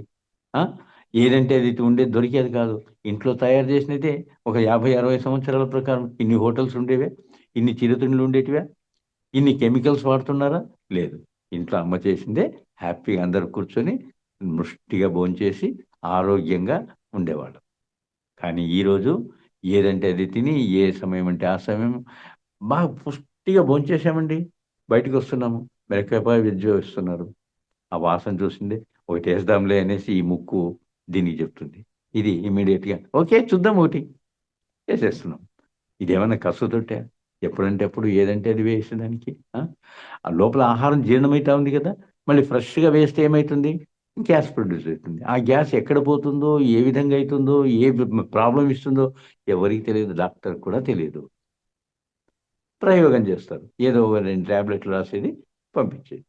ఏదంటే అది ఉండేది, దొరికేది కాదు. ఇంట్లో తయారు చేసినదే ఒక 50-60 సంవత్సరాల ప్రకారం ఇన్ని హోటల్స్ ఉండేవే, ఇన్ని చిరుతిండ్లు ఉండేటివే, ఇన్ని కెమికల్స్ వాడుతున్నారా? లేదు. ఇంట్లో అమ్మ చేసిందే హ్యాపీగా అందరూ కూర్చొని ముష్టిగా భోంచేసి ఆరోగ్యంగా ఉండేవాళ్ళు. కానీ ఈరోజు ఏదంటే అది తిని, ఏ సమయం అంటే ఆ సమయం బాగా పుష్టిగా భోంచేసామండి. బయటకు వస్తున్నాము, మిరపకాయ వెజ్ వేస్తున్నారు. ఆ వాసన చూసిందే ఒకటి వేద్దాంలే అనేసి ఈ ముక్కు దీనికి చెప్తుంది. ఇది ఇమీడియట్గా ఓకే చూద్దాం ఒకటి వేసేస్తున్నాం. ఇదేమన్నా కసుతొట్టా? ఎప్పుడంటే అప్పుడు ఏదంటే అది వేసేదానికి. ఆ లోపల ఆహారం జీర్ణమవుతా ఉంది కదా. మళ్ళీ ఫ్రెష్గా వేస్తే ఏమవుతుంది? గ్యాస్ ప్రొడ్యూస్ అవుతుంది. ఆ గ్యాస్ ఎక్కడ పోతుందో, ఏ విధంగా అవుతుందో, ఏ ప్రాబ్లం ఇస్తుందో ఎవరికి తెలియదు, డాక్టర్ కూడా తెలియదు. ప్రయోగం చేస్తారు. ఏదో ఒక 2 ట్యాబ్లెట్లు రాసేది పంపించేది.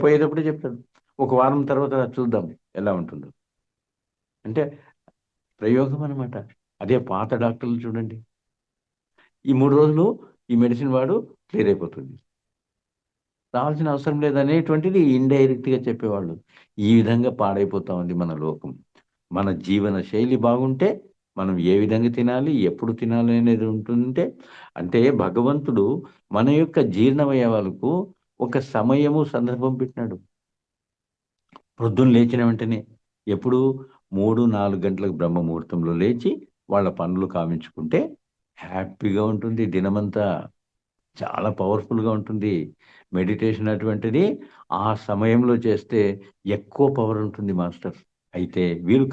పోయేటప్పుడే చెప్తాడు, ఒక వారం తర్వాత చూద్దాం ఎలా ఉంటుందో. అంటే ప్రయోగం అనమాట. అదే పాత డాక్టర్లు చూడండి, ఈ 3 రోజులు ఈ మెడిసిన్ వాడు క్లియర్ అయిపోతుంది, రావాల్సిన అవసరం లేదనేటువంటిది ఇండైరెక్ట్గా చెప్పేవాళ్ళు. ఈ విధంగా పాడైపోతా ఉంది మన లోకం. మన జీవన శైలి బాగుంటే మనం ఏ విధంగా తినాలి, ఎప్పుడు తినాలి అనేది ఉంటుంటే, అంటే భగవంతుడు మన యొక్క జీర్ణమయ్యేవాళ్ళకు ఒక సమయము, సందర్భం పెట్టినాడు. ప్రొద్దున లేచిన వెంటనే ఎప్పుడు 3-4 గంటలకు బ్రహ్మ ముహూర్తంలో లేచి వాళ్ళ పనులు కావించుకుంటే హ్యాపీగా ఉంటుంది దినమంతా. చాలా పవర్ఫుల్గా ఉంటుంది. మెడిటేషన్ అటువంటిది ఆ సమయంలో చేస్తే ఎక్కువ పవర్ ఉంటుంది మాస్టర్. అయితే వీళ్ళు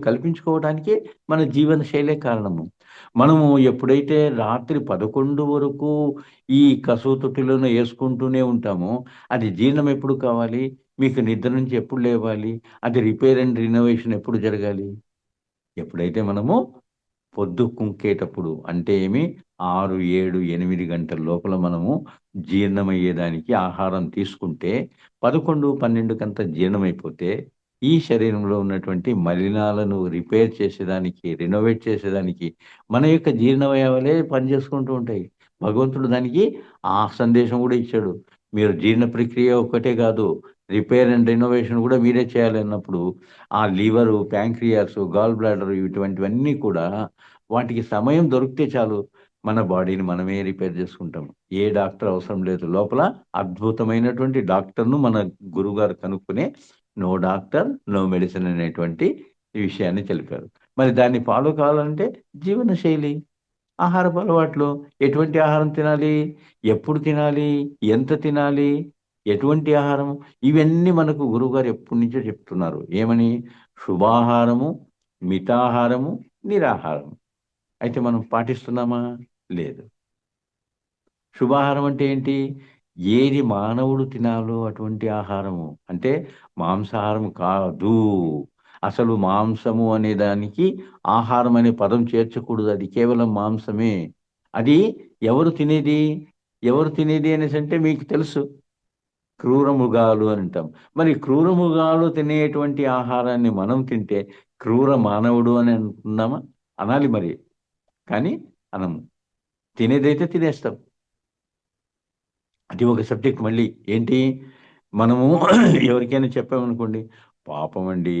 కల్పించుకోవడానికే మన జీవన శైలే కారణము. మనము ఎప్పుడైతే రాత్రి 11 వరకు ఈ కసూతొట్టిలోనే వేసుకుంటూనే ఉంటామో, అది జీర్ణం ఎప్పుడు కావాలి? మీకు నిద్ర నుంచి ఎప్పుడు లేవాలి? అది రిపేర్ అండ్ రినోవేషన్ ఎప్పుడు జరగాలి? ఎప్పుడైతే మనము పొద్దు కుంకేటప్పుడు అంటే ఏమి 6, 7, 8 గంటల లోపల మనము జీర్ణమయ్యేదానికి ఆహారం తీసుకుంటే 11, 12 కంతా జీర్ణమైపోతే ఈ శరీరంలో ఉన్నటువంటి మలినాలను రిపేర్ చేసేదానికి, రెనోవేట్ చేసేదానికి మన యొక్క జీర్ణవయవాలే పనిచేసుకుంటూ ఉంటాయి. భగవంతుడు దానికి ఆ సందేశం కూడా ఇచ్చాడు. మీరు జీర్ణ ప్రక్రియ ఒక్కటే కాదు, రిపేర్ అండ్ రెనోవేషన్ కూడా మీరే చేయాలన్నప్పుడు ఆ లివరు, ప్యాంక్రియాస్, గాల్ బ్లాడర్ ఇటువంటివన్నీ కూడా వాటికి సమయం దొరికితే చాలు మన బాడీని మనమే రిపేర్ చేసుకుంటాం. ఏ డాక్టర్ అవసరం లేదు. లోపల అద్భుతమైనటువంటి డాక్టర్ను మన గురువుగారు కనుక్కునే నో డాక్టర్, నో మెడిసిన్ అనేటువంటి ఈ విషయాన్ని తెలిపారు. మరి దాన్ని ఫాలో కావాలంటే జీవనశైలి, ఆహారపు అలవాట్లు. ఎటువంటి ఆహారం తినాలి? ఎప్పుడు తినాలి? ఎంత తినాలి? ఎటువంటి ఆహారం? ఇవన్నీ మనకు గురువుగారు ఎప్పటినుంచో చెప్తున్నారు. ఏమని? శుభాహారము, మితాహారము, నిరాహారము. అయితే మనం పాటిస్తున్నామా? లేదు. శుభాహారం అంటే ఏంటి? ఏది మానవుడు తినాలో అటువంటి ఆహారము. అంటే మాంసాహారం కాదు. అసలు మాంసము అనే దానికి ఆహారం అనే పదం చేర్చకూడదు. అది కేవలం మాంసమే. అది ఎవరు తినేది? ఎవరు తినేది అనేసంటే మీకు తెలుసు. క్రూర మృగాలు అని అంటాం. మరి క్రూర మృగాలు తినేటువంటి ఆహారాన్ని మనం తింటే క్రూర మానవుడు అని అంటున్నామా? అనాలి మరి. కానీ అనము. తినేదైతే తినేస్తాం. అది ఒక సబ్జెక్ట్ మళ్ళీ. ఏంటి? మనము ఎవరికైనా చెప్పామనుకోండి, పాపమండి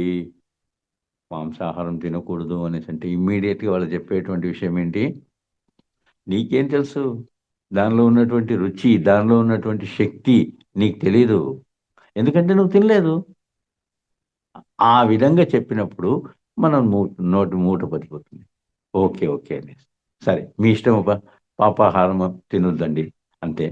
మాంసాహారం తినకూడదు అనేసంటే ఇమ్మీడియట్‌గా వాళ్ళు చెప్పేటువంటి విషయం ఏంటి? నీకేం తెలుసు? దానిలో ఉన్నటువంటి రుచి, దానిలో ఉన్నటువంటి శక్తి నీకు తెలీదు. ఎందుకంటే నువ్వు తినలేదు. ఆ విధంగా చెప్పినప్పుడు మనం నోటి మూట పడిపోతుంది. ఓకే. ఓకే అనేసి. సరే మీ ఇష్టమబ్బా! పాపాహారము తినొద్దండి అంతే.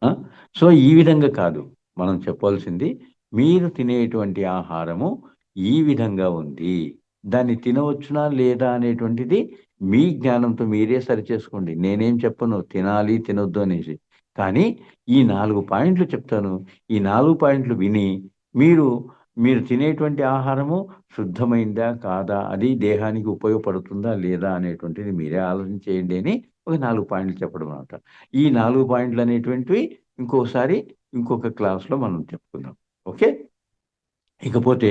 ఆ! సో, ఈ విధంగా కాదు. మనం చెప్పాల్సింది మీరు తినేటువంటి ఆహారము ఈ విధంగా ఉంది. దాన్ని తినవచ్చునా? లేదా? అనేటువంటిది మీ జ్ఞానంతో మీరే సరిచేసుకోండి. నేనేం చెప్పను తినాలి, తినొద్దు అనేసి. కానీ ఈ 4 పాయింట్లు చెప్తాను. ఈ 4 పాయింట్లు విని మీరు, మీరు తినేటువంటి ఆహారము శుద్ధమైందా? కాదా? అది దేహానికి ఉపయోగపడుతుందా? లేదా? అనేటువంటిది మీరే ఆలోచన చేయండి అని ఒక 4 పాయింట్లు చెప్పడం అన్నమాట. ఈ 4 పాయింట్లు అనేటువంటివి ఇంకోసారి ఇంకొక క్లాస్‌లో మనం చెప్పుకుందాం. ఓకే. ఇకపోతే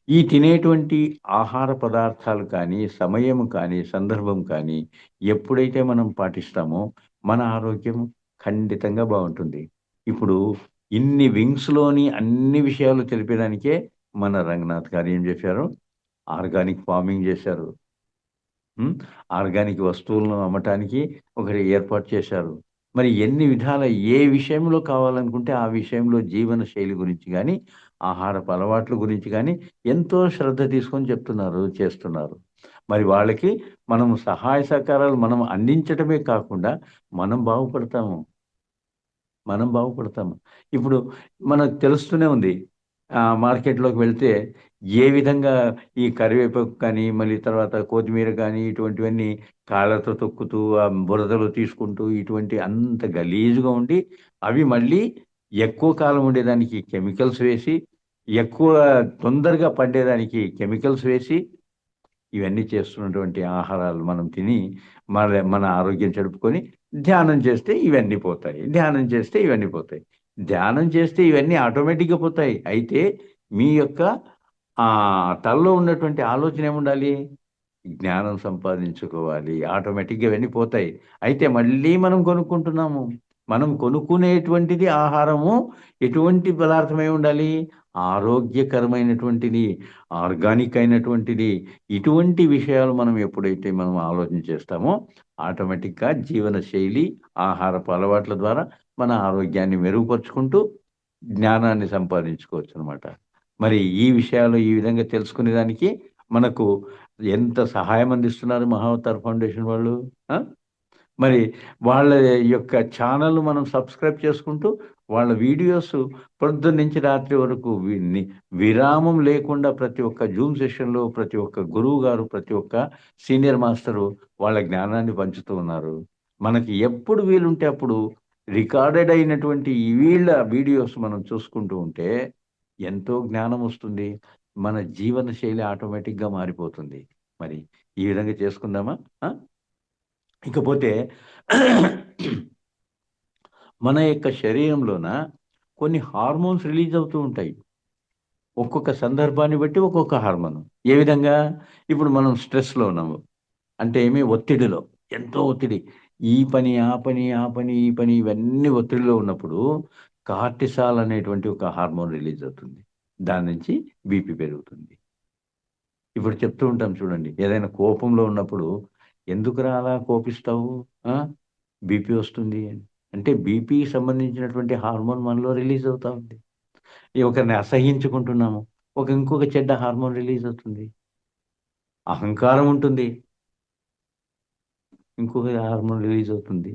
ఈ తినేటువంటి ఆహార పదార్థాలు కానీ, సమయం కానీ, సందర్భం కానీ ఎప్పుడైతే మనం పాటిస్తామో మన ఆరోగ్యం ఖండితంగా బావుంటుంది. ఇప్పుడు ఇన్ని వింగ్స్‌లోని అన్ని విషయాలు తెలిపేదానికే మన రంగనాథ్ గారు ఏం చేశారు? ఆర్గానిక్ ఫార్మింగ్ చేశారు. హ్మ్. ఆర్గానిక్ వస్తువులను అమ్మటానికి ఒకటి ఏర్పాటు చేశారు. మరి ఎన్ని విధాల ఏ విషయంలో కావాలనుకుంటే ఆ విషయంలో జీవన శైలి గురించి గాని, ఆహారపు అలవాట్ల గురించి గాని ఎంతో శ్రద్ధ తీసుకొని చెప్తున్నారు, చేస్తున్నారు. మరి వాళ్ళకి మనం సహాయ సహకారాలు మనం అందించటమే కాకుండా మనం బాగుపడతాము. మనం బాగుపడతాము. ఇప్పుడు మనకు తెలుస్తూనే ఉంది. మార్కెట్‌లోకి వెళ్తే ఏ విధంగా ఈ కరివేపాకు కానీ, మళ్ళీ తర్వాత కొత్తిమీర కానీ ఇటువంటివన్నీ కాళ్ళతో తొక్కుతూ, బురదలో తీసుకుంటూ ఇటువంటి అంత గలీజుగా ఉండి, అవి మళ్ళీ ఎక్కువ కాలం ఉండేదానికి కెమికల్స్ వేసి, ఎక్కువ తొందరగా పండేదానికి కెమికల్స్ వేసి ఇవన్నీ చేస్తున్నటువంటి ఆహారాలు మనం తిని మన ఆరోగ్యం చెడుపుకొని ధ్యానం చేస్తే ఇవన్నీ పోతాయి. ధ్యానం చేస్తే ఇవన్నీ పోతాయి. ధ్యానం చేస్తే ఇవన్నీ ఆటోమేటిక్‌గా పోతాయి. అయితే మీ యొక్క తలలో ఉన్నటువంటి ఆలోచన ఏముండాలి? జ్ఞానం సంపాదించుకోవాలి. ఆటోమేటిక్‌గా ఇవన్నీ పోతాయి. అయితే మళ్ళీ మనం కొనుక్కుంటున్నాము. మనం కొనుక్కునేటువంటిది ఆహారము ఎటువంటి పదార్థమై ఉండాలి? ఆరోగ్యకరమైనటువంటిది, ఆర్గానిక్ అయినటువంటిది. ఇటువంటి విషయాలు మనం ఎప్పుడైతే మనం ఆలోచన చేస్తామో ఆటోమేటిక్‌గా జీవన శైలి, ఆహారపు అలవాట్ల ద్వారా మన ఆరోగ్యాన్ని మెరుగుపరుచుకుంటూ జ్ఞానాన్ని సంపాదించుకోవచ్చనమాట. మరి ఈ విషయాలు ఈ విధంగా తెలుసుకునేదానికి మనకు ఎంత సహాయం అందిస్తున్నారు మహావతార్ ఫౌండేషన్ వాళ్ళు. ఆ? మరి వాళ్ళ యొక్క ఛానల్ మనం సబ్స్క్రైబ్ చేసుకుంటూ వాళ్ళ వీడియోస్ పొద్దున్న నుంచి రాత్రి వరకు విరామం లేకుండా ప్రతి ఒక్క జూమ్ సెషన్లో ప్రతి ఒక్క గురువు గారు, ప్రతి ఒక్క సీనియర్ మాస్టరు వాళ్ళ జ్ఞానాన్ని పంచుతూ ఉన్నారు. మనకి ఎప్పుడు వీలుంటే అప్పుడు రికార్డెడ్ అయినటువంటి వీళ్ళ వీడియోస్ మనం చూసుకుంటూ ఉంటే ఎంతో జ్ఞానం వస్తుంది. మన జీవన శైలి ఆటోమేటిక్గా మారిపోతుంది. మరి ఈ విధంగా చేసుకుందామా? ఆ? ఇకపోతే మన యొక్క శరీరంలోన కొన్ని హార్మోన్స్ రిలీజ్ అవుతూ ఉంటాయి. ఒక్కొక్క సందర్భాన్ని బట్టి ఒక్కొక్క హార్మోన్. ఏ విధంగా? ఇప్పుడు మనం స్ట్రెస్లో ఉన్నాము అంటే ఒత్తిడిలో, ఎంతో ఒత్తిడి, ఈ పని ఆ పని ఆ పని ఈ పని ఇవన్నీ ఒత్తిడిలో ఉన్నప్పుడు కార్టిసాల్ అనేటువంటి ఒక హార్మోన్ రిలీజ్ అవుతుంది. దాని నుంచి బీపీ పెరుగుతుంది. ఇప్పుడు చెప్తూ ఉంటాం చూడండి, ఏదైనా కోపంలో ఉన్నప్పుడు ఎందుకురా అలా కోపిస్తావు, బీపీ వస్తుంది అని. అంటే బీపీకి సంబంధించినటువంటి హార్మోన్ మనలో రిలీజ్ అవుతా ఉంది. ఒకరిని అసహించుకుంటున్నాము, ఇంకొక చెడ్డ హార్మోన్ రిలీజ్ అవుతుంది. అహంకారం ఉంటుంది, ఇంకొక హార్మోన్ రిలీజ్ అవుతుంది.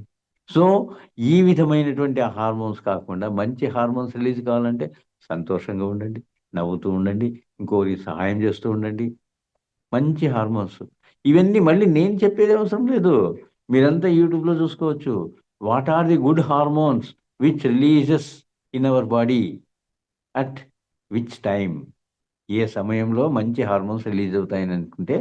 సో ఈ విధమైనటువంటి హార్మోన్స్ కాకుండా మంచి హార్మోన్స్ రిలీజ్ కావాలంటే సంతోషంగా ఉండండి, నవ్వుతూ ఉండండి, ఇంకొకరికి సహాయం చేస్తూ ఉండండి. మంచి హార్మోన్స్ ఇవన్నీ మళ్ళీ నేను చెప్పేది అవసరం లేదు. మీరంతా యూట్యూబ్లో చూసుకోవచ్చు. What are the good hormones which releases in our body at which time. ఏ సమయంలో మంచి హార్మోన్స్ రిలీజ్ అవుతాయని అనుకుంటే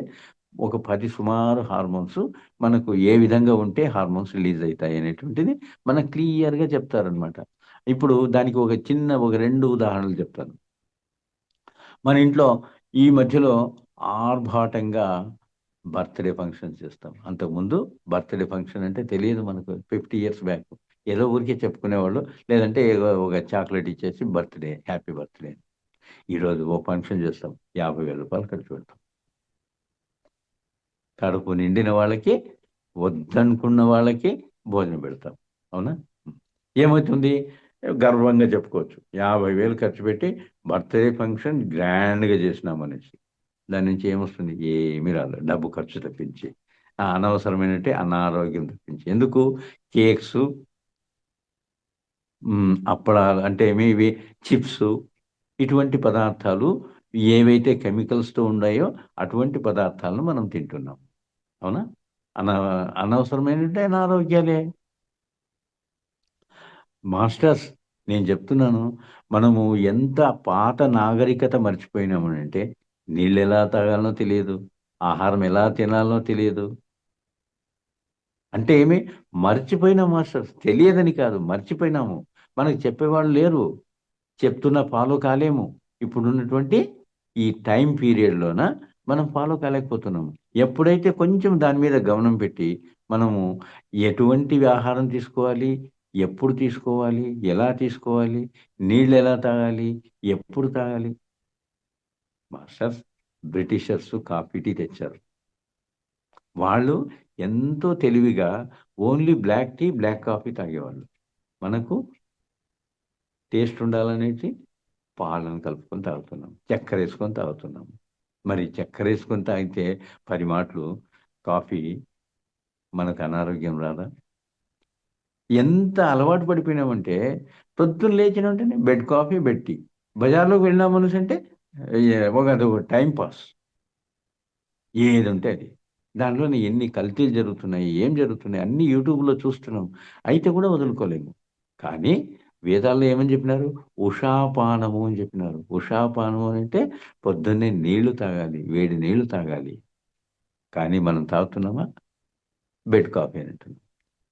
ఒక 10 సుమారు హార్మోన్స్ మనకు ఏ విధంగా ఉంటే హార్మోన్స్ రిలీజ్ అవుతాయి అనేటువంటిది మనకు క్లియర్గా చెప్తారనమాట. ఇప్పుడు దానికి ఒక 2 ఉదాహరణలు చెప్తాను. మన ఇంట్లో ఈ మధ్యలో ఆర్భాటంగా బర్త్డే ఫంక్షన్ చేస్తాం. అంతకుముందు బర్త్డే ఫంక్షన్ అంటే తెలియదు మనకు. 50 ఇయర్స్ బ్యాక్ ఏదో ఊరికే చెప్పుకునేవాళ్ళు, లేదంటే ఏదో ఒక చాక్లెట్ ఇచ్చేసి బర్త్డే, హ్యాపీ బర్త్డే. ఈరోజు ఓ ఫంక్షన్ చేస్తాం, 50,000 రూపాయలు ఖర్చు పెడతాం. కడుపు నిండిన వాళ్ళకి, వద్దనుకున్న వాళ్ళకి భోజనం పెడతాం. అవునా? ఏమవుతుంది? గర్వంగా చెప్పుకోవచ్చు, 50,000 ఖర్చు పెట్టి బర్త్డే ఫంక్షన్ గ్రాండ్గా చేసినామనేసి. దాని నుంచి ఏమొస్తుంది? ఏమీ రాదు, డబ్బు ఖర్చు తప్పించి, అనవసరమైనట్టే అనారోగ్యం తప్పించి. ఎందుకు? కేక్స్, అప్పడాలు అంటే ఇవి చిప్స్, ఇటువంటి పదార్థాలు ఏవైతే కెమికల్స్తో ఉన్నాయో అటువంటి పదార్థాలను మనం తింటున్నాం. అవునా? అన అనవసరమైనట్టే అనారోగ్యాలే. మాస్టర్స్, నేను చెప్తున్నాను, మనము ఎంత పాత నాగరికత మర్చిపోయినామనంటే నీళ్ళు ఎలా తాగాలనో తెలియదు, ఆహారం ఎలా తినాలనో తెలియదు. అంటే మర్చిపోయినాం మాస్టర్స్. తెలియదని కాదు, మర్చిపోయినాము. మనకు చెప్పేవాళ్ళు లేరు, చెప్తున్న ఫాలో కాలేము. ఇప్పుడున్నటువంటి ఈ టైం పీరియడ్లోన మనం ఫాలో కాలేకపోతున్నాము. ఎప్పుడైతే కొంచెం దాని మీద గమనం పెట్టి మనము ఎటువంటి ఆహారం తీసుకోవాలి, ఎప్పుడు తీసుకోవాలి, ఎలా తీసుకోవాలి, నీళ్ళు ఎలా తాగాలి, ఎప్పుడు తాగాలి. మాస్టర్స్, బ్రిటిషర్స్ కాఫీ టీ తెచ్చారు. వాళ్ళు ఎంతో తెలివిగా only black tea, black coffee తాగేవాళ్ళు. మనకు టేస్ట్ ఉండాలనేసి పాలను కలుపుకొని తాగుతున్నాం, చక్కెర వేసుకొని తాగుతున్నాం. మరి చక్కెర వేసుకొని తాగితే 10 మాటలు కాఫీ, మనకు అనారోగ్యం రాదా? ఎంత అలవాటు పడిపోయినామంటే పొద్దున్న లేచిన వెంటనే బెడ్ కాఫీ, బెడ్ టీ. బజార్లోకి వెళ్ళినాం అనేసి అంటే అదొక టైం పాస్, ఏది ఉంటే అది. దాంట్లోనే ఎన్ని కల్తీలు జరుగుతున్నాయి, ఏం జరుగుతున్నాయి అన్నీ యూట్యూబ్లో చూస్తున్నాం. అయితే కూడా వదులుకోలేము. కానీ వేదాల్లో ఏమని చెప్పినారు? ఉషాపానము అని చెప్పినారు. ఉషాపానము అని అంటే పొద్దున్నే నీళ్లు తాగాలి, వేడి నీళ్లు తాగాలి. కానీ మనం తాగుతున్నామా? బెడ్ కాఫీ అని అంటున్నాం.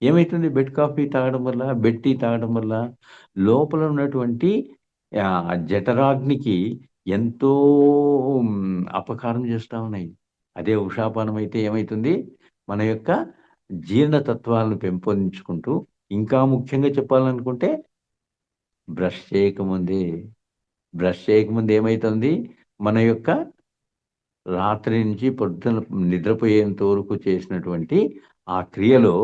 ఏమైతుంది బెడ్ కాఫీ తాగడం వల్ల, బెడ్ టీ తాగడం వల్ల? లోపల ఉన్నటువంటి జఠరాగ్నికి ఎంతో అపకారం చేస్తూ ఉన్నాయి. అదే ఉషాపానం అయితే ఏమవుతుంది? మన యొక్క జీర్ణతత్వాలను పెంపొందించుకుంటూ, ఇంకా ముఖ్యంగా చెప్పాలనుకుంటే బ్రష్ చేయకముందే, బ్రష్ చేయకముందు ఏమవుతుంది? మన యొక్క రాత్రి నుంచి పొద్దున నిద్రపోయేంత వరకు చేసినటువంటి ఆ క్రియలో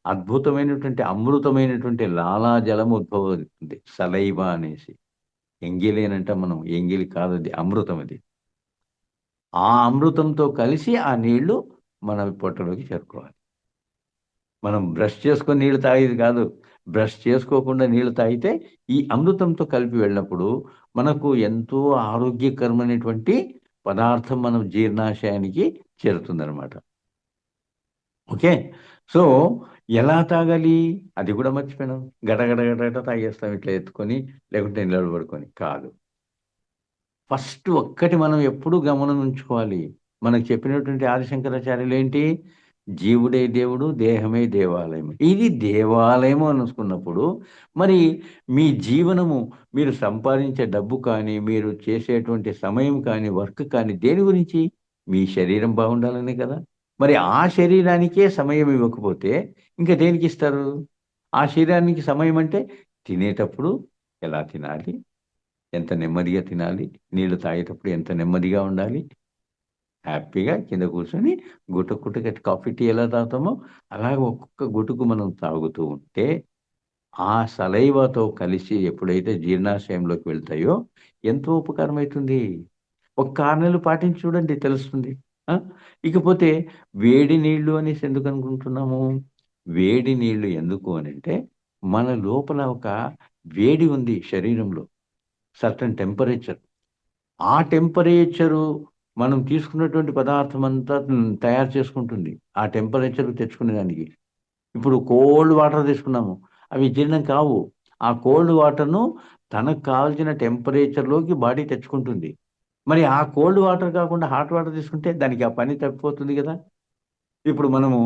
అద్భుతమైనటువంటి, అమృతమైనటువంటి లాలాజలం ఉద్భవిస్తుంది, సలైవా అనేసి. ఎంగిలి అని అంటాం మనం, ఎంగిలి కాదు అది, అమృతం అది. ఆ అమృతంతో కలిసి ఆ నీళ్లు మన పొట్టలోకి చేరుకోవాలి. మనం బ్రష్ చేసుకొని నీళ్లు తాగేది కాదు. బ్రష్ చేసుకోకుండా నీళ్లు తాగితే ఈ అమృతంతో కలిపి వెళ్ళినప్పుడు మనకు ఎంతో ఆరోగ్యకరమైనటువంటి పదార్థం మన జీర్ణాశయానికి చేరుతుందనమాట. ఓకే. సో, ఎలా తాగాలి? అది కూడా మర్చిపోయినాం. గడగడ గడగడ తాగేస్తాం ఇట్లా ఎత్తుకొని, లేకుంటే నీళ్ళలో పడుకొని. కాదు. ఫస్ట్ ఒక్కటి మనం ఎప్పుడూ గమనం ఉంచుకోవాలి. మనకు చెప్పినటువంటి ఆది శంకరాచార్యులేంటి? జీవుడే దేవుడు, దేహమే దేవాలయం. ఇది దేవాలయం అనుకున్నప్పుడు, మరి మీ జీవనము, మీరు సంపాదించే డబ్బు కానీ, మీరు చేసేటువంటి సమయం కానీ, వర్క్ కానీ దేని గురించి? మీ శరీరం బాగుండాలనే కదా! మరి ఆ శరీరానికే సమయం ఇవ్వకపోతే, ఇంక దేనికిస్తారు? ఆ శరీరానికి సమయం అంటే, తినేటప్పుడు ఎలా తినాలి? ఎంత నెమ్మదిగా తినాలి? నీళ్లు తాగేటప్పుడు ఎంత నెమ్మదిగా ఉండాలి? హ్యాపీగా కింద కూర్చొని గుటక గుటక కాఫీ, టీ ఎలా తాగుతామో అలాగే ఒక్కొక్క గుటుకు మనం తాగుతూ ఉంటే, ఆ సలైవాతో కలిసి ఎప్పుడైతే జీర్ణాశయంలోకి వెళ్తాయో ఎంతో ఉపకారమైతుంది. ఒక 6 నెలలు పాటించి చూడండి తెలుస్తుంది. ఆ! ఇకపోతే వేడి నీళ్ళు అనేసి ఎందుకు అనుకుంటున్నాము? వేడి నీళ్ళు ఎందుకు అనంటే, మన లోపల ఒక వేడి ఉంది శరీరంలో. Certain temperature. ఆ టెంపరేచరు మనం తీసుకున్నటువంటి పదార్థం అంతా తయారు చేసుకుంటుంది. ఆ టెంపరేచర్ తెచ్చుకునేదానికి. ఇప్పుడు కోల్డ్ వాటర్ తీసుకున్నాము. అవి జీర్ణం కావు. ఆ కోల్డ్ వాటర్‌ను తనకు కావాల్సిన టెంపరేచర్‌లోకి బాడీ తెచ్చుకుంటుంది. మరి ఆ కోల్డ్ వాటర్ కాకుండా హాట్ వాటర్ తీసుకుంటే దానికి ఆ పని తప్పిపోతుంది గదా! ఇప్పుడు మనము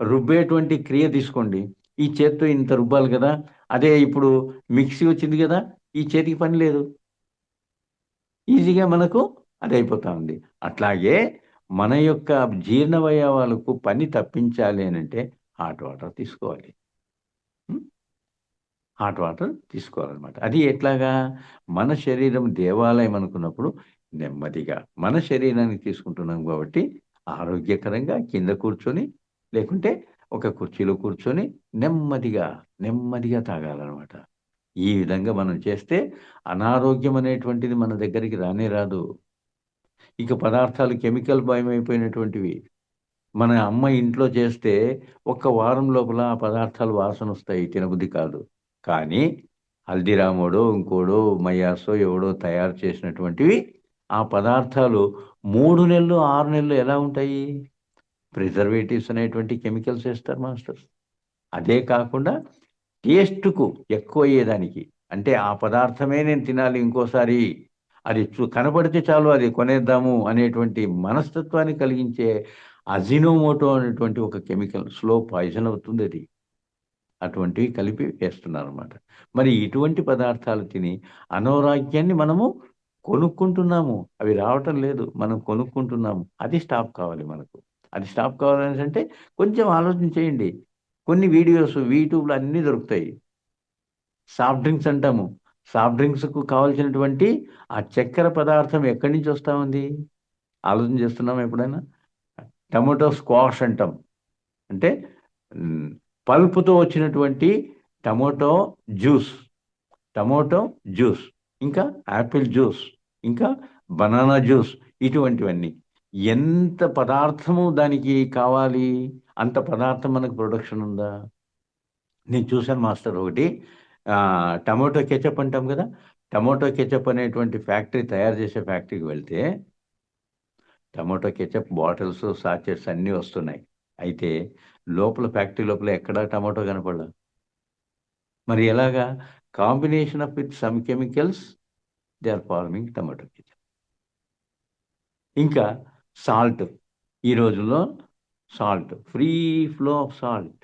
రుబ్బేటువంటి క్రియ తీసుకోండి. ఈ చేత్తో ఇంత రుబ్బాలి గదా! అదే ఇప్పుడు మిక్సీ వచ్చింది గదా! ఈ చేతికి పని లేదు. ఈజీగా మనకు అదయిపోతా ఉంది. అట్లాగే మన యొక్క జీర్ణవయవాలకు పని తప్పించాలి అనంటే హాట్ వాటర్ తీసుకోవాలి. హ్మ్. హాట్ వాటర్ తీసుకోవాలనమాట. అది ఎట్లాగా? మన శరీరం దేవాలయం అనుకున్నప్పుడు నెమ్మదిగా మన శరీరానికి తీసుకుంటున్నాం కాబట్టి ఆరోగ్యకరంగా కింద కూర్చొని, లేకుంటే ఒక కుర్చీలో కూర్చొని నెమ్మదిగా, నెమ్మదిగా తాగాలనమాట. ఈ విధంగా మనం చేస్తే అనారోగ్యం అనేటువంటిది మన దగ్గరికి రానే రాదు. ఇక పదార్థాలు కెమికల్ మయమైపోయినటువంటివి. మన అమ్మ ఇంట్లో చేస్తే ఒక్క వారం లోపల ఆ పదార్థాలు వాసనొస్తాయి. తినబుద్ధి కాదు. కానీ హల్దీరామోడో, ఇంకోడో, మయాసో ఎవడో తయారు చేసినటువంటివి ఆ పదార్థాలు 3 నెలలు, 6 నెలలు ఎలా ఉంటాయి? ప్రిజర్వేటివ్స్ అనేటువంటి కెమికల్స్ ఏస్తారు మాస్టర్. అదే కాకుండా టేస్ట్‌కు ఎక్కువయ్యేదానికి. అంటే ఆ పదార్థమే నేను తినాలి ఇంకోసారి. అది కనపడితే చాలు అది కొనేద్దాము అనేటువంటి మనస్తత్వాన్ని కలిగించే అజినోమోటో అనేటువంటి ఒక కెమికల్ స్లో పాయిజన్ అవుతుందది. అటువంటివి కలిపి వేస్తున్నారనమాట. మరి ఇటువంటి పదార్థాలు తిని అనారోగ్యాన్ని మనము కొనుక్కుంటున్నాము. అవి రావటం లేదు. మనం కొనుక్కుంటున్నాము. అది స్టాప్ కావాలి మనకు. అది స్టాప్ కావాలనేసంటే కొంచెం ఆలోచన చేయండి. కొన్ని వీడియోస్ యూట్యూబ్‌లో అన్నీ దొరుకుతాయి. సాఫ్ట్ డ్రింక్స్ అంటాము. సాఫ్ట్ డ్రింక్స్‌కు కావాల్సినటువంటి ఆ చక్కెర పదార్థం ఎక్కడి నుంచి వస్తా ఉంది? ఆలోచన చేస్తున్నామా ఎప్పుడైనా? టొమాటో స్క్వాష్ అంటాం. అంటే హ్మ్. పల్ప్‌తో వచ్చినటువంటి టమోటో జ్యూస్, టమోటో జ్యూస్, ఇంకా యాపిల్ జ్యూస్, ఇంకా బనానా జ్యూస్ ఇటువంటివన్నీ. ఎంత పదార్థము దానికి కావాలి? అంత పదార్థం మనకు ప్రొడక్షన్ ఉందా? నేను చూసాను మాస్టర్ ఒకటి. టమోటో కెచప్ అంటాం గదా! టమోటో కెచప్ అనేటువంటి ఫ్యాక్టరీ తయారు చేసే ఫ్యాక్టరీకి వెళ్తే, టమోటో కెచప్ బాటిల్స్, సాచెట్స్ అన్నీ వస్తున్నాయి. అయితే లోపల ఫ్యాక్టరీ లోపల ఎక్కడా టమోటో కనపడలా. మరి ఎలాగా? Combination of with some chemicals they are forming tomato ketchup. ఇంకా సాల్ట్. ఈ రోజుల్లో salt. Free flow of salt.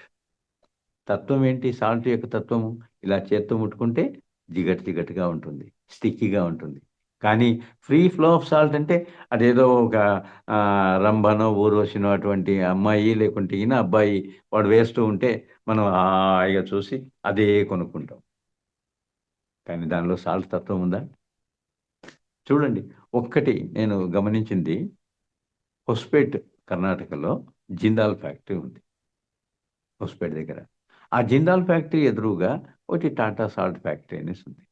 తత్వం ఏంటి? సాల్ట్ యొక్క తత్వము? ఇలా చేత్తో ముట్టుకుంటే జిగట జిగటగా ఉంటుంది. స్టిక్కీగా ఉంటుంది. కానీ ఫ్రీ ఫ్లో ఆఫ్ సాల్ట్ అంటే అదేదో ఒక రంభనో, ఊర్వశినో అటువంటి అమ్మాయి లేకుంటే ఈయన అబ్బాయి వాడు వేస్తూ ఉంటే మనం హాయిగా చూసి అదే కొనుక్కుంటాం. కానీ దానిలో సాల్ట్ తత్వం ఉందా? చూడండి. ఒక్కటి నేను గమనించింది హొస్పేట్ కర్ణాటకలో జిందాల్ ఫ్యాక్టరీ ఉంది. హొస్పేట్ దగ్గర. ఆ జిందాల్ ఫ్యాక్టరీ ఎదురుగా ఒకటి టాటా సాల్ట్ ఫ్యాక్టరీ అనేసి ఉంది.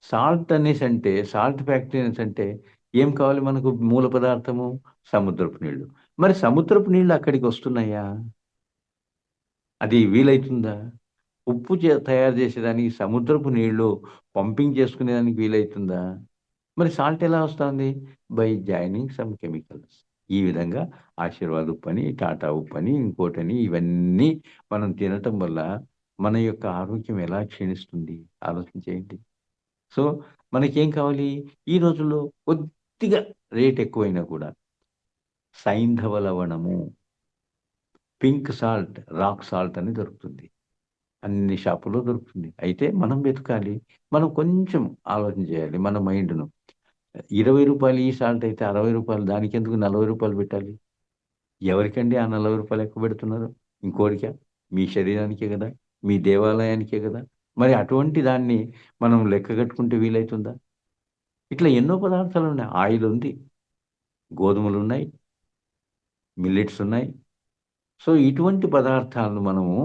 సాల్ట్ ఫ్యాక్టరీ అనేసంటే ఏం కావాలి మనకు మూల పదార్థము? సముద్రపు నీళ్లు. మరి సముద్రపు నీళ్లు అక్కడికి వస్తున్నాయా? అది వీలైతుందా? ఉప్పు తయారు చేసేదానికి సముద్రపు నీళ్లు పంపింగ్ చేసుకునేదానికి వీలైతుందా? మరి సాల్ట్ ఎలా వస్తుంది? By joining some chemicals. ఈ విధంగా ఆశీర్వాద్ ఉప్పని, టాటా ఉప్పని, ఇంకోటని ఇవన్నీ మనం తినటం వల్ల మన యొక్క ఆరోగ్యం ఎలా క్షీణిస్తుంది ఆలోచించేయండి. సో మనకేం కావాలి? ఈ రోజుల్లో కొద్దిగా రేట్ ఎక్కువైనా కూడా సైంధవ లవణము, పింక్ సాల్ట్, రాక్ సాల్ట్ అని దొరుకుతుంది. అన్ని షాపుల్లో దొరుకుతుంది. అయితే మనం వెతకాలి. మనం కొంచెం ఆలోచన చేయాలి మన మైండ్‌ను. రూ. 20 ఈ సాల్ట్ అయితే రూ. 60 దానికెందుకు రూ. 40 పెట్టాలి? ఎవరికండి ఆ రూ. 40 ఎక్కువ పెడుతున్నారు? ఇంకోడికా? మీ శరీరానికే గదా! మీ దేవాలయానికే గదా! మరి అటువంటి దాన్ని మనం లెక్క కట్టుకుంటే వీలైతుందా? ఇట్లా ఎన్నో పదార్థాలున్నాయి. ఆయిల్ ఉంది, గోధుమలున్నాయి, మిల్లెట్స్ ఉన్నాయి. సో ఇటువంటి పదార్థాలను మనము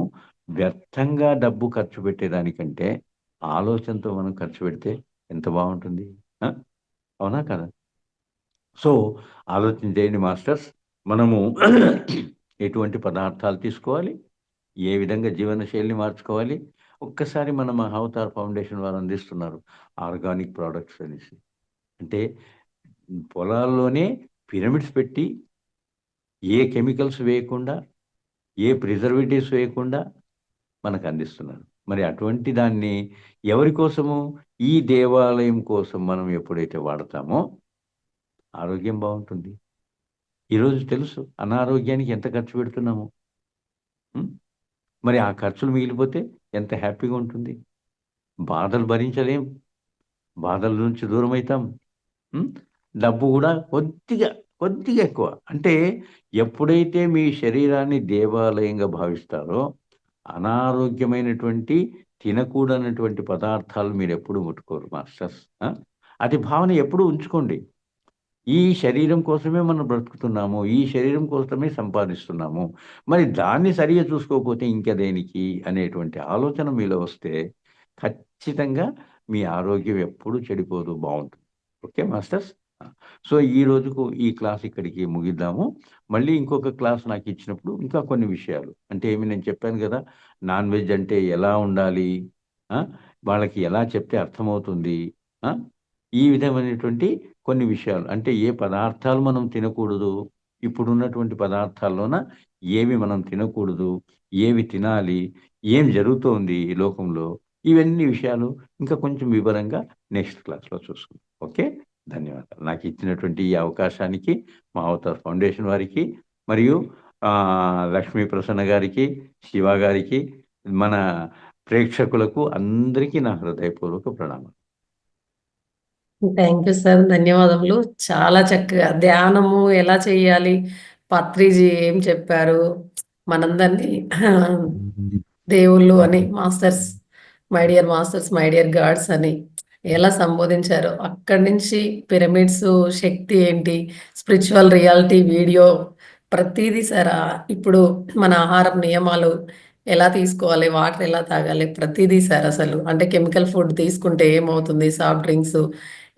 వ్యర్థంగా డబ్బు ఖర్చు పెట్టేదానికంటే ఆలోచనతో మనం ఖర్చు పెడితే ఎంత బాగుంటుంది. అవునా కదా? సో ఆలోచన చేయండి మాస్టర్స్. మనము ఎటువంటి పదార్థాలు తీసుకోవాలి, ఏ విధంగా జీవన శైలిని మార్చుకోవాలి. ఒక్కసారి మన అవతార్ ఫౌండేషన్ వారు అందిస్తున్నారు ఆర్గానిక్ ప్రోడక్ట్స్ అనేసి. అంటే పొలాల్లోనే పిరమిడ్స్ పెట్టి ఏ కెమికల్స్ వేయకుండా, ఏ ప్రిజర్వేటివ్స్ వేయకుండా మనకు అందిస్తున్నారు. మరి అటువంటి దాన్ని ఎవరి కోసము? ఈ దేవాలయం కోసం మనం ఎప్పుడైతే వాడతామో ఆరోగ్యం బాగుంటుంది. ఈరోజు తెలుసు అనారోగ్యానికి ఎంత ఖర్చు పెడుతున్నాము. మరి ఆ ఖర్చులు మిగిలిపోతే ఎంత హ్యాపీగా ఉంటుంది. బాధలు భరించలేం, బాధల నుంచి దూరం అవుతాం. డబ్బు కూడా కొద్దిగా కొద్దిగా ఎక్కువ. అంటే ఎప్పుడైతే మీ శరీరాన్ని దేవాలయంగా భావిస్తారో అనారోగ్యమైనటువంటి తినకూడనటువంటి పదార్థాలు మీరు ఎప్పుడు ముట్టుకోరు మాస్టర్స్. అది భావన ఎప్పుడు ఉంచుకోండి. ఈ శరీరం కోసమే మనం బ్రతుకుతున్నాము, ఈ శరీరం కోసమే సంపాదిస్తున్నాము. మరి దాన్ని సరిగా చూసుకోకపోతే ఇంకా దేనికి అనేటువంటి ఆలోచన మీలో వస్తే ఖచ్చితంగా మీ ఆరోగ్యం ఎప్పుడు చెడిపోదు, బాగుంటుంది. Okay masters. సో ఈ రోజుకు ఈ క్లాస్ ఇక్కడికి ముగిద్దాము. మళ్ళీ ఇంకొక క్లాస్ నాకు ఇచ్చినప్పుడు ఇంకా కొన్ని విషయాలు అంటే నేను చెప్పాను కదా, నాన్ వెజ్ అంటే ఎలా ఉండాలి, వాళ్ళకి ఎలా చెప్తే అర్థమవుతుంది, ఈ విధమైనటువంటి కొన్ని విషయాలు అంటే ఏ పదార్థాలు మనం తినకూడదు, ఇప్పుడున్నటువంటి పదార్థాల్లోన ఏవి మనం తినకూడదు, ఏవి తినాలి, ఏం జరుగుతోంది ఈ లోకంలో, ఇవన్నీ విషయాలు ఇంకా కొంచెం వివరంగా నెక్స్ట్ క్లాస్లో చూసుకుందాం. ఓకే, ధన్యవాదాలు. నాకు ఇచ్చినటువంటి ఈ అవకాశానికి మా అవతార్ ఫౌండేషన్ వారికి మరియు లక్ష్మీ ప్రసన్న గారికి, శివ గారికి, మన ప్రేక్షకులకు అందరికీ నా హృదయపూర్వక ప్రణామాలు. థ్యాంక్ యూ సార్, ధన్యవాదములు. చాలా చక్కగా ధ్యానము ఎలా చేయాలి, పత్రిజీ ఏం చెప్పారు, మనందరినీ దేవుళ్ళు అని, masters, my dear masters, my dear God's అని ఎలా సంబోధించారో, అక్కడి నుంచి పిరమిడ్స్ శక్తి ఏంటి, స్పిరిచువల్ రియాలిటీ వీడియో ప్రతిదీ సార్. ఇప్పుడు మన ఆహారం నియమాలు ఎలా తీసుకోవాలి, వాటర్ ఎలా తాగాలి, ప్రతిదీ సార్. అసలు అంటే కెమికల్ ఫుడ్ తీసుకుంటే ఏమవుతుంది, సాఫ్ట్ డ్రింక్స్,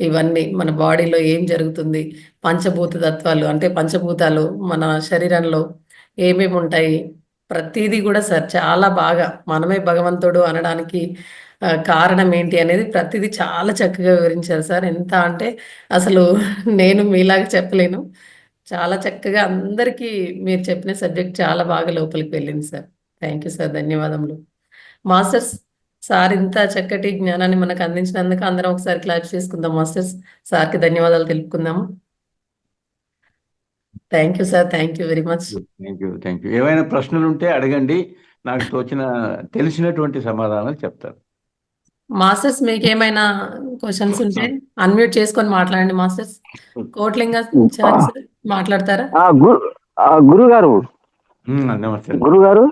ఇవన్నీ మన బాడీలో ఏం జరుగుతుంది, పంచభూత తత్వాలు అంటే పంచభూతాలు మన శరీరంలో ఏమేమి ఉంటాయి, ప్రతిదీ కూడా సార్ చాలా బాగా మనమే భగవంతుడు అనడానికి కారణం ఏంటి అనేది ప్రతిదీ చాలా చక్కగా వివరించారు సార్. ఎంత అంటే అసలు నేను మీలాగా చెప్పలేను. చాలా చక్కగా అందరికీ మీరు చెప్పిన సబ్జెక్ట్ చాలా బాగా లోపలికి వెళ్ళింది సార్. థ్యాంక్ యూ సార్, ధన్యవాదములు. మాస్టర్స్, సార్ ఇంత చక్కటి జ్ఞానాన్ని మనకు అందించినందుకు అందరం ఒకసారి క్లాప్ చేసుకుందాం మాస్టర్స్. సార్కి ధన్యవాదాలు తెలుపుకుందాము. Thank you sir, thank you very much. Thank you. ఏమైనా ప్రశ్నలు ఉంటే అడగండి, నాకు తెలిసినటువంటి సమాధానాలు చెప్తారు. మాస్టర్స్, మీకు ఏమైనా క్వశ్చన్స్ ఉంటే అన్మ్యూట్ చేసుకొని మాట్లాడండి మాస్టర్స్. కోట్లింగాచారి సార్ మాట్లాడతారా? గురుగారు, నమస్తే గురుగారు,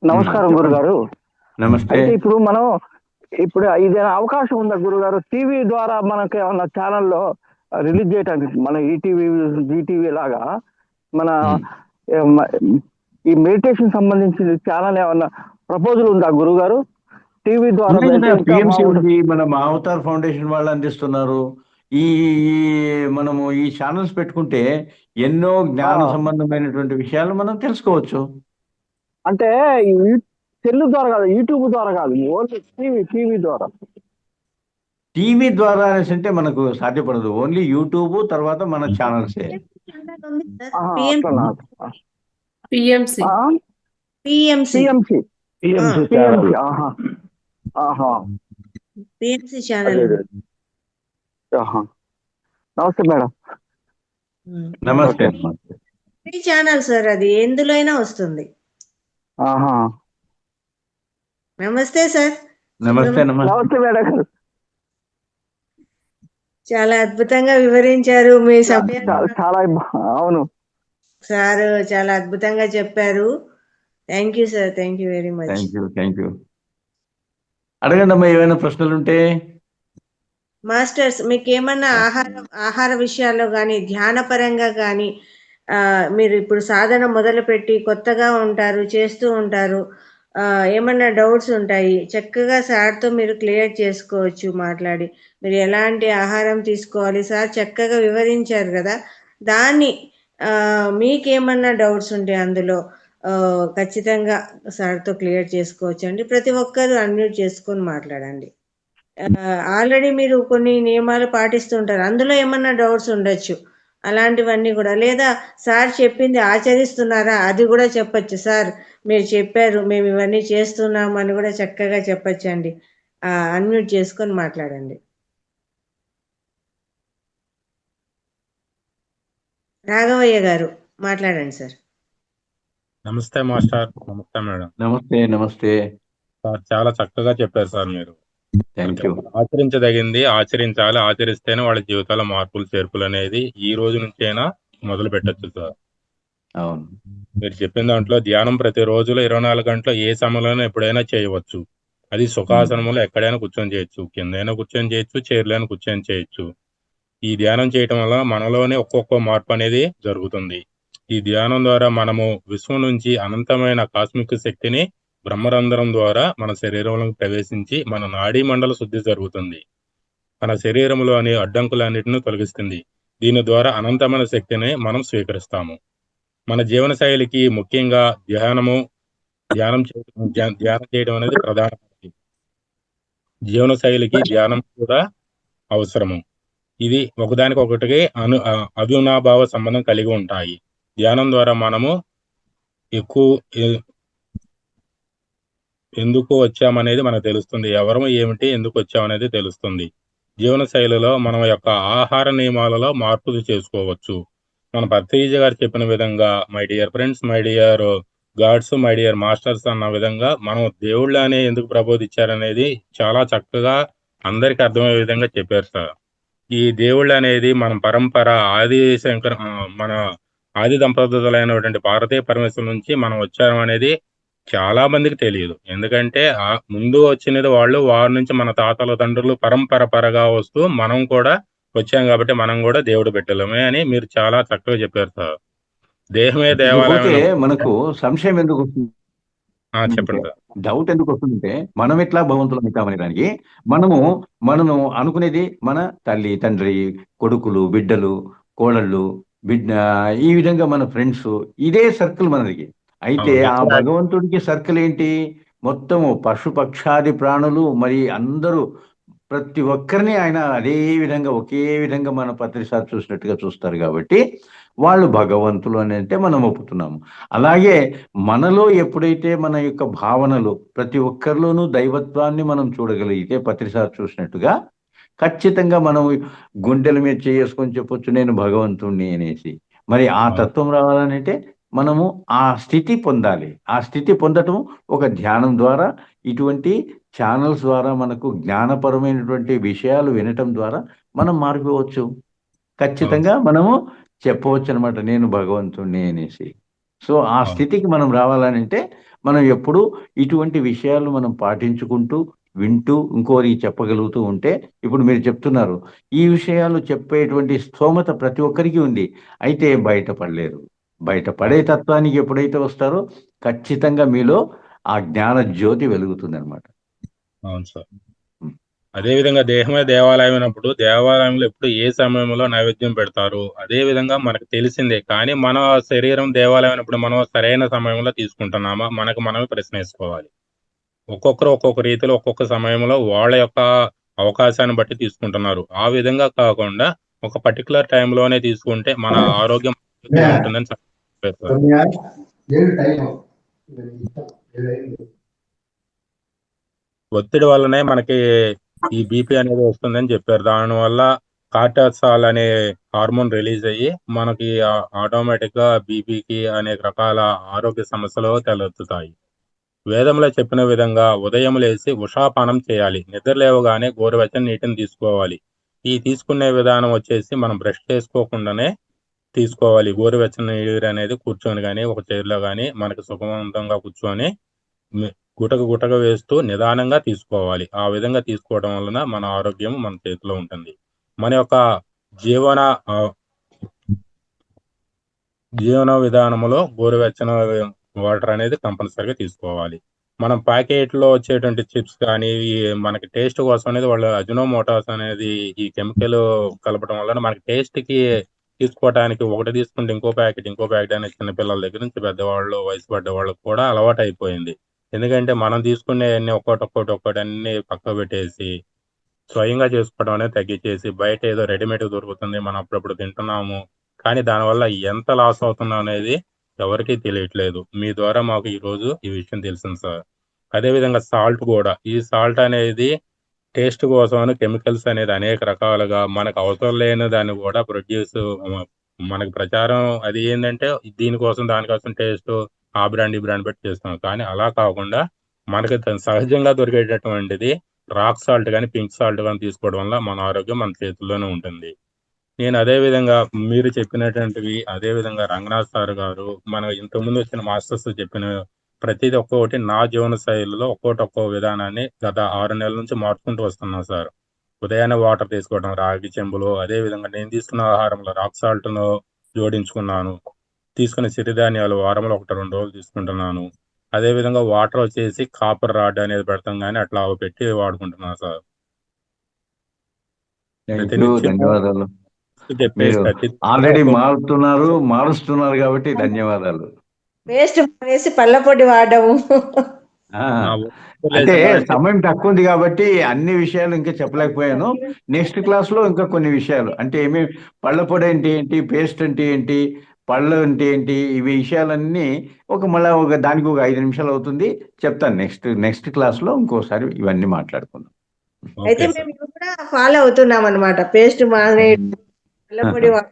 నమస్కారం గురుగారు. నమస్తే. అయితే ఇప్పుడు ఇదేనా అవకాశం ఉందా గురుగారు, టీవీ ద్వారా మనకి ఏమన్నా ఛానల్లో రిలీజ్ చేయడానికి, మన ఈటీవీ, జీటీవీ లాగా మన ఈ మెడిటేషన్ సంబంధించిన ఛానల్ ఏమన్నా ప్రపోజల్ ఉందా గురుగారు? టీవీ ద్వారా మన అవతార్ ఫౌండేషన్ వాళ్ళు అందిస్తున్నారు. ఈ మనము ఈ ఛానల్స్ పెట్టుకుంటే ఎన్నో జ్ఞాన సంబంధమైనటువంటి విషయాలు మనం తెలుసుకోవచ్చు. అంటే సెల్ ద్వారా కాదు, యూట్యూబ్ ద్వారా కాదు, ఓన్లీ టీవీ ద్వారా. టీవీ ద్వారా అనేసి అంటే మనకు సాధ్యపడదు. ఓన్లీ యూట్యూబ్, తర్వాత మన ఛానల్సే. అట్లనా? PMC PMC PMC PMC. PMC channel. నమస్తే మేడం. నమస్తే. ఫ్రీ ఛానల్ సార్, అది ఎందులో అయినా వస్తుంది. నమస్తే సార్. నమస్తే. నమస్తే మేడం గారు. చాలా అద్భుతంగా వివరించారు మీ సమయం. చాలా అవును సార్, చాలా అద్భుతంగా చెప్పారు. Thank you sir, thank you very much. Thank you. అడగండి అమ్మా, ఏమైనా ప్రశ్నలు ఉంటే. మాస్టర్స్, మీకు ఏమన్నా ఆహార విషయాల్లో కానీ ధ్యాన పరంగా కానీ మీరు ఇప్పుడు సాధన మొదలుపెట్టి కొత్తగా ఉంటారు, చేస్తూ ఉంటారు, ఏమన్నా డౌట్స్ ఉంటాయి, చక్కగా సార్తో మీరు క్లియర్ చేసుకోవచ్చు మాట్లాడి. మీరు ఎలాంటి ఆహారం తీసుకోవాలి సార్ చక్కగా వివరించారు కదా. దాన్ని మీకేమన్నా డౌట్స్ ఉంటే అందులో ఖచ్చితంగా సార్తో క్లియర్ చేసుకోవచ్చు అండి. ప్రతి ఒక్కరూ అన్మ్యూట్ చేసుకొని మాట్లాడండి. ఆల్రెడీ మీరు కొన్ని నియమాలు పాటిస్తుంటారు, అందులో ఏమన్నా డౌట్స్ ఉండొచ్చు, అలాంటివన్నీ కూడా. లేదా సార్ చెప్పింది ఆచరిస్తున్నారా అది కూడా చెప్పచ్చు. సార్ మీరు చెప్పారు, మేము ఇవన్నీ చేస్తున్నాము అని కూడా చక్కగా చెప్పచ్చు అండి. అన్మ్యూట్ చేసుకొని మాట్లాడండి. రాఘవయ్య గారు మాట్లాడండి సార్. నమస్తే మాస్టర్. నమస్తే మేడం. నమస్తే సార్, చాలా చక్కగా చెప్పారు సార్ మీరు. Thank you. ఆచరించదగింది ఆచరించాలి, ఆచరిస్తేనే వాళ్ళ జీవితాల మార్పులు చేర్పులు అనేది ఈ రోజు నుంచైనా మొదలు పెట్టచ్చు సార్. అవును, మీరు చెప్పిన దాంట్లో ధ్యానం ప్రతి రోజులో 24 గంటలు ఏ సమయంలోనైనా ఎప్పుడైనా చేయవచ్చు. అది సుఖాసనంలో ఎక్కడైనా కూర్చొని చేయొచ్చు, కిందైనా కూర్చొని చేయొచ్చు, చైర్లైనా కూర్చొని చేయొచ్చు. ఈ ధ్యానం చేయటం వల్ల మనలోనే ఒక్కొక్క మార్పు అనేది జరుగుతుంది. ఈ ధ్యానం ద్వారా మనము విశ్వం నుంచి అనంతమైన కాస్మిక్ శక్తిని బ్రహ్మరంధ్రం ద్వారా మన శరీరంలోకి ప్రవేశించి మన నాడీ మండల శుద్ధి జరుగుతుంది. మన శరీరంలోని అడ్డంకులన్నిటిని తొలగిస్తుంది. దీని ద్వారా అనంతమైన శక్తిని మనం స్వీకరిస్తాము. మన జీవన శైలికి ముఖ్యంగా ధ్యానం చేయడం అనేది ప్రధానమైనది. జీవన శైలికి ధ్యానం కూడా అవసరము. ఇది ఒకదానికొకటికి అవినాభావ సంబంధం కలిగి ఉంటాయి. ధ్యానం ద్వారా మనము ఎందుకు వచ్చామనేది మనకు తెలుస్తుంది. ఎవరము ఏమిటి, ఎందుకు వచ్చామనేది తెలుస్తుంది. జీవన శైలిలో మనం యొక్క ఆహార నియమాలలో మార్పులు చేసుకోవచ్చు. మన పత్రిజీ గారు చెప్పిన విధంగా, my dear friends, my dear God's, my dear masters అన్న విధంగా మనం దేవుళ్ళనే ఎందుకు ప్రబోధించారనేది చాలా చక్కగా అందరికి అర్థమయ్యే విధంగా చెప్పారు సార్. ఈ దేవుళ్ళు అనేది మన పరంపర మన ఆది దంపతులైనటువంటి భారతీయ పరమేశ్వరు నుంచి మనం వచ్చాము అనేది చాలా మందికి తెలియదు. ఎందుకంటే ముందు వచ్చినది వారి నుంచి మన తాతల తండ్రులు పరంపరగా వస్తూ మనం కూడా వచ్చాం కాబట్టి మనం కూడా దేవుడు బిడ్డలమే అని మీరు చాలా చక్కగా చెప్పారు సార్. దేహమే దేవాలయం. మనకు సంశయం ఎందుకు వస్తుంది? చెప్పండి సార్. డౌట్ ఎందుకు వస్తుందంటే, మనం ఎట్లా భగవంతులం అవుతామనే దానికి మనము అనుకునేది మన తల్లి, తండ్రి, కొడుకులు, బిడ్డలు, కోడళ్ళు, ఈ విధంగా మన ఫ్రెండ్స్, ఇదే సర్కిల్ మనకి. అయితే ఆ భగవంతుడికి సర్కిల్ ఏంటి? మొత్తము పశు పక్షాది ప్రాణులు, మరి అందరూ ప్రతి ఒక్కరిని ఆయన అదే విధంగా ఒకే విధంగా మన పత్రిసారి చూసినట్టుగా చూస్తారు. కాబట్టి వాళ్ళు భగవంతులు అని అంటే మనం ఒప్పుతున్నాము. అలాగే మనలో ఎప్పుడైతే మన యొక్క భావనలు ప్రతి ఒక్కరిలోనూ దైవత్వాన్ని మనం చూడగలిగితే పత్రిసారి చూసినట్టుగా, ఖచ్చితంగా మనం గుండెల మీద చేసుకొని చెప్పొచ్చు నేను భగవంతుణ్ణి అనేసి. మరి ఆ తత్వం రావాలనంటే మనము ఆ స్థితి పొందాలి. ఆ స్థితి పొందటం ఒక ధ్యానం ద్వారా, ఇటువంటి ఛానల్స్ ద్వారా, మనకు జ్ఞానపరమైనటువంటి విషయాలు వినటం ద్వారా మనం మారిపోవచ్చు. ఖచ్చితంగా మనము చెప్పవచ్చు అనమాట, నేను భగవంతుణ్ణి అనేసి. సో ఆ స్థితికి మనం రావాలనంటే మనం ఎప్పుడు ఇటువంటి విషయాలు మనం పాటించుకుంటూ, వింటూ, ఇంకోరికి చెప్పగలుగుతూ ఉంటే, ఇప్పుడు మీరు చెప్తున్నారు, ఈ విషయాలు చెప్పేటువంటి స్థోమత ప్రతి ఒక్కరికి ఉంది. అయితే బయటపడలేరు. బయటపడే తత్వానికి ఎప్పుడైతే వస్తారో ఖచ్చితంగా మీలో ఆ జ్ఞాన జ్యోతి వెలుగుతుంది అనమాట. అవును సార్. అదేవిధంగా దేహమే దేవాలయం అయినప్పుడు దేవాలయంలో ఎప్పుడు ఏ సమయంలో నైవేద్యం పెడతారు? అదేవిధంగా మనకు తెలిసిందే. కానీ మన శరీరం దేవాలయం అయినప్పుడు మనం సరైన సమయంలో తీసుకుంటున్నామా? మనకు మనమే ప్రశ్నేసుకోవాలి. ఒక్కొక్కరు ఒక్కొక్క రీతిలో ఒక్కొక్క సమయంలో వాళ్ళ యొక్క అవకాశాన్ని బట్టి తీసుకుంటున్నారు. ఆ విధంగా కాకుండా ఒక పర్టిక్యులర్ టైంలోనే తీసుకుంటే మన ఆరోగ్యం ఉంటుందని చెప్పారు. ఒత్తిడి వల్లనే మనకి ఈ బీపీ అనేది వస్తుందని చెప్పారు. దానివల్ల కార్టిసాల్ అనే హార్మోన్ రిలీజ్ అయ్యి మనకి ఆటోమేటిక్‌గా బీపీకి అనేక రకాల ఆరోగ్య సమస్యలు తలెత్తుతాయి. వేదంలో చెప్పిన విధంగా ఉదయం లేసి ఉషాపానం చేయాలి. నిద్ర లేవగానే గోరువెచ్చని నీటిని తీసుకోవాలి. ఈ తీసుకునే విధానం వచ్చేసి మనం బ్రష్ చేసుకోకుండానే తీసుకోవాలి. గోరువెచ్చని నీరు అనేది కూర్చొని గాని, ఒక చైర్‌లో గాని మనకు సుఖవంతంగా కూర్చొని మి గుటక గుటక వేస్తూ నిదానంగా తీసుకోవాలి. ఆ విధంగా తీసుకోవడం వలన మన ఆరోగ్యం మన చేతిలో ఉంటుంది. మన యొక్క జీవన ఆహ్, జీవన విధానంలో గోరువెచ్చని వాటర్ అనేది కంపల్సరీగా తీసుకోవాలి. మనం ప్యాకెట్‌లో వచ్చేటువంటి చిప్స్ కానీ, ఈ మనకి టేస్ట్ కోసం అనేది వాళ్ళు అజినోమోటోస్ అనేది ఈ కెమికల్ కలపడం వలన మనకి టేస్ట్‌కి తీసుకోవటానికి ఒకటి తీసుకుంటే ఇంకో ప్యాకెట్ అనేది చిన్న పిల్లల దగ్గర నుంచి పెద్దవాళ్ళు, వయసు పడ్డ వాళ్ళకి కూడా అలవాటయిపోయింది. ఎందుకంటే మనం తీసుకునేయన్నీ ఒక్కోటి అన్నీ పక్కకు పెట్టేసి, స్వయంగా చేసుకోవడం అనేది తగ్గించేసి, బయట ఏదో రెడీమేడ్‌గా దొరుకుతుంది. మనం అప్పుడప్పుడు తింటున్నాము. కానీ దానివల్ల ఎంత లాస్ అవుతున్నాం అనేది ఎవరికీ తెలియట్లేదు. మీ ద్వారా మాకు ఈరోజు ఈ విషయం తెలిసింది సార్. అదేవిధంగా సాల్ట్ గూడా. ఈ సాల్ట్ అనేది టేస్ట్ కోసమని కెమికల్స్ అనేది అనేక రకాలుగా మనకు అవసరం లేని దాన్ని గూడా మనకు ప్రచారం అది ఏందంటే దీనికోసం, దానికోసం టేస్టు ఆ బ్రాండ్, ఈ బ్రాండ్ పెట్టి చేస్తున్నాం. కానీ అలా కాకుండా మనకు సహజంగా దొరికేటటువంటిది రాక్ సాల్ట్ గాని, పింక్ సాల్ట్ గాని తీసుకోవడం వల్ల మన ఆరోగ్యం మన చేతుల్లోనే ఉంటుంది. నేను అదే విధంగా మీరు చెప్పినటువంటివి అదే విధంగా రంగనాథ్ సార్ గారు, మన ఇంతకుముందు వచ్చిన మాస్టర్స్ చెప్పిన ప్రతిది ఒక్కొక్కటి నా జీవన శైలిలో ఒక్కో విధానాన్ని గత 6 నెలల నుంచి మార్చుకుంటూ వస్తున్నాను సార్. ఉదయాన్నే వాటర్ తీసుకోవడం రాగి చెంబులో, అదే విధంగా నేను తీసుకున్న ఆహారంలో రాక్ సాల్ట్‌ను జోడించుకున్నాను. తీసుకున్న సిరిధాన్యాలు వారంలో 1, 2 రోజులు తీసుకుంటున్నాను. అదే విధంగా వాటర్ వచ్చేసి కాపర్ రాడ్ అనేది పెడతాం గానీ అట్లా పెట్టి వాడుకుంటున్నాను సార్. Thank you. ప్రతినిత్యం ధన్యవాదాలు. చెప్పే మీరు ప్రతి ఆల్రెడీ మారుస్తున్నారు కాబట్టి ధన్యవాదాలు. పేస్ట్ మానేసి పళ్ళ పొడి వాడము. ఆ! నా అంటే లేదు. సమయం తక్కువ ఉంది కాబట్టి అన్ని విషయాలు ఇంకా చెప్పలేకపోయాను. నెక్స్ట్ క్లాస్‌లో ఇంకా కొన్ని విషయాలు అంటే పళ్ళ పొడి అంటే ఏంటి? పేస్ట్ అంటే ఏంటి? పళ్ళు అంటే ఏంటి? ఈ విషయాలన్నీ మళ్ళా దానికి ఒక 5 నిమిషాలు అవుతుంది. చెప్తాను నెక్స్ట్ క్లాస్‌లో ఇంకోసారి ఇవన్నీ మాట్లాడుకుందాం. అయితే ఓకే సార్. మేము ఇవి కూడా ఫాలో అవుతున్నాం అనమాట. పేస్ట్ మానే పళ్ళ పొడి వాడడం.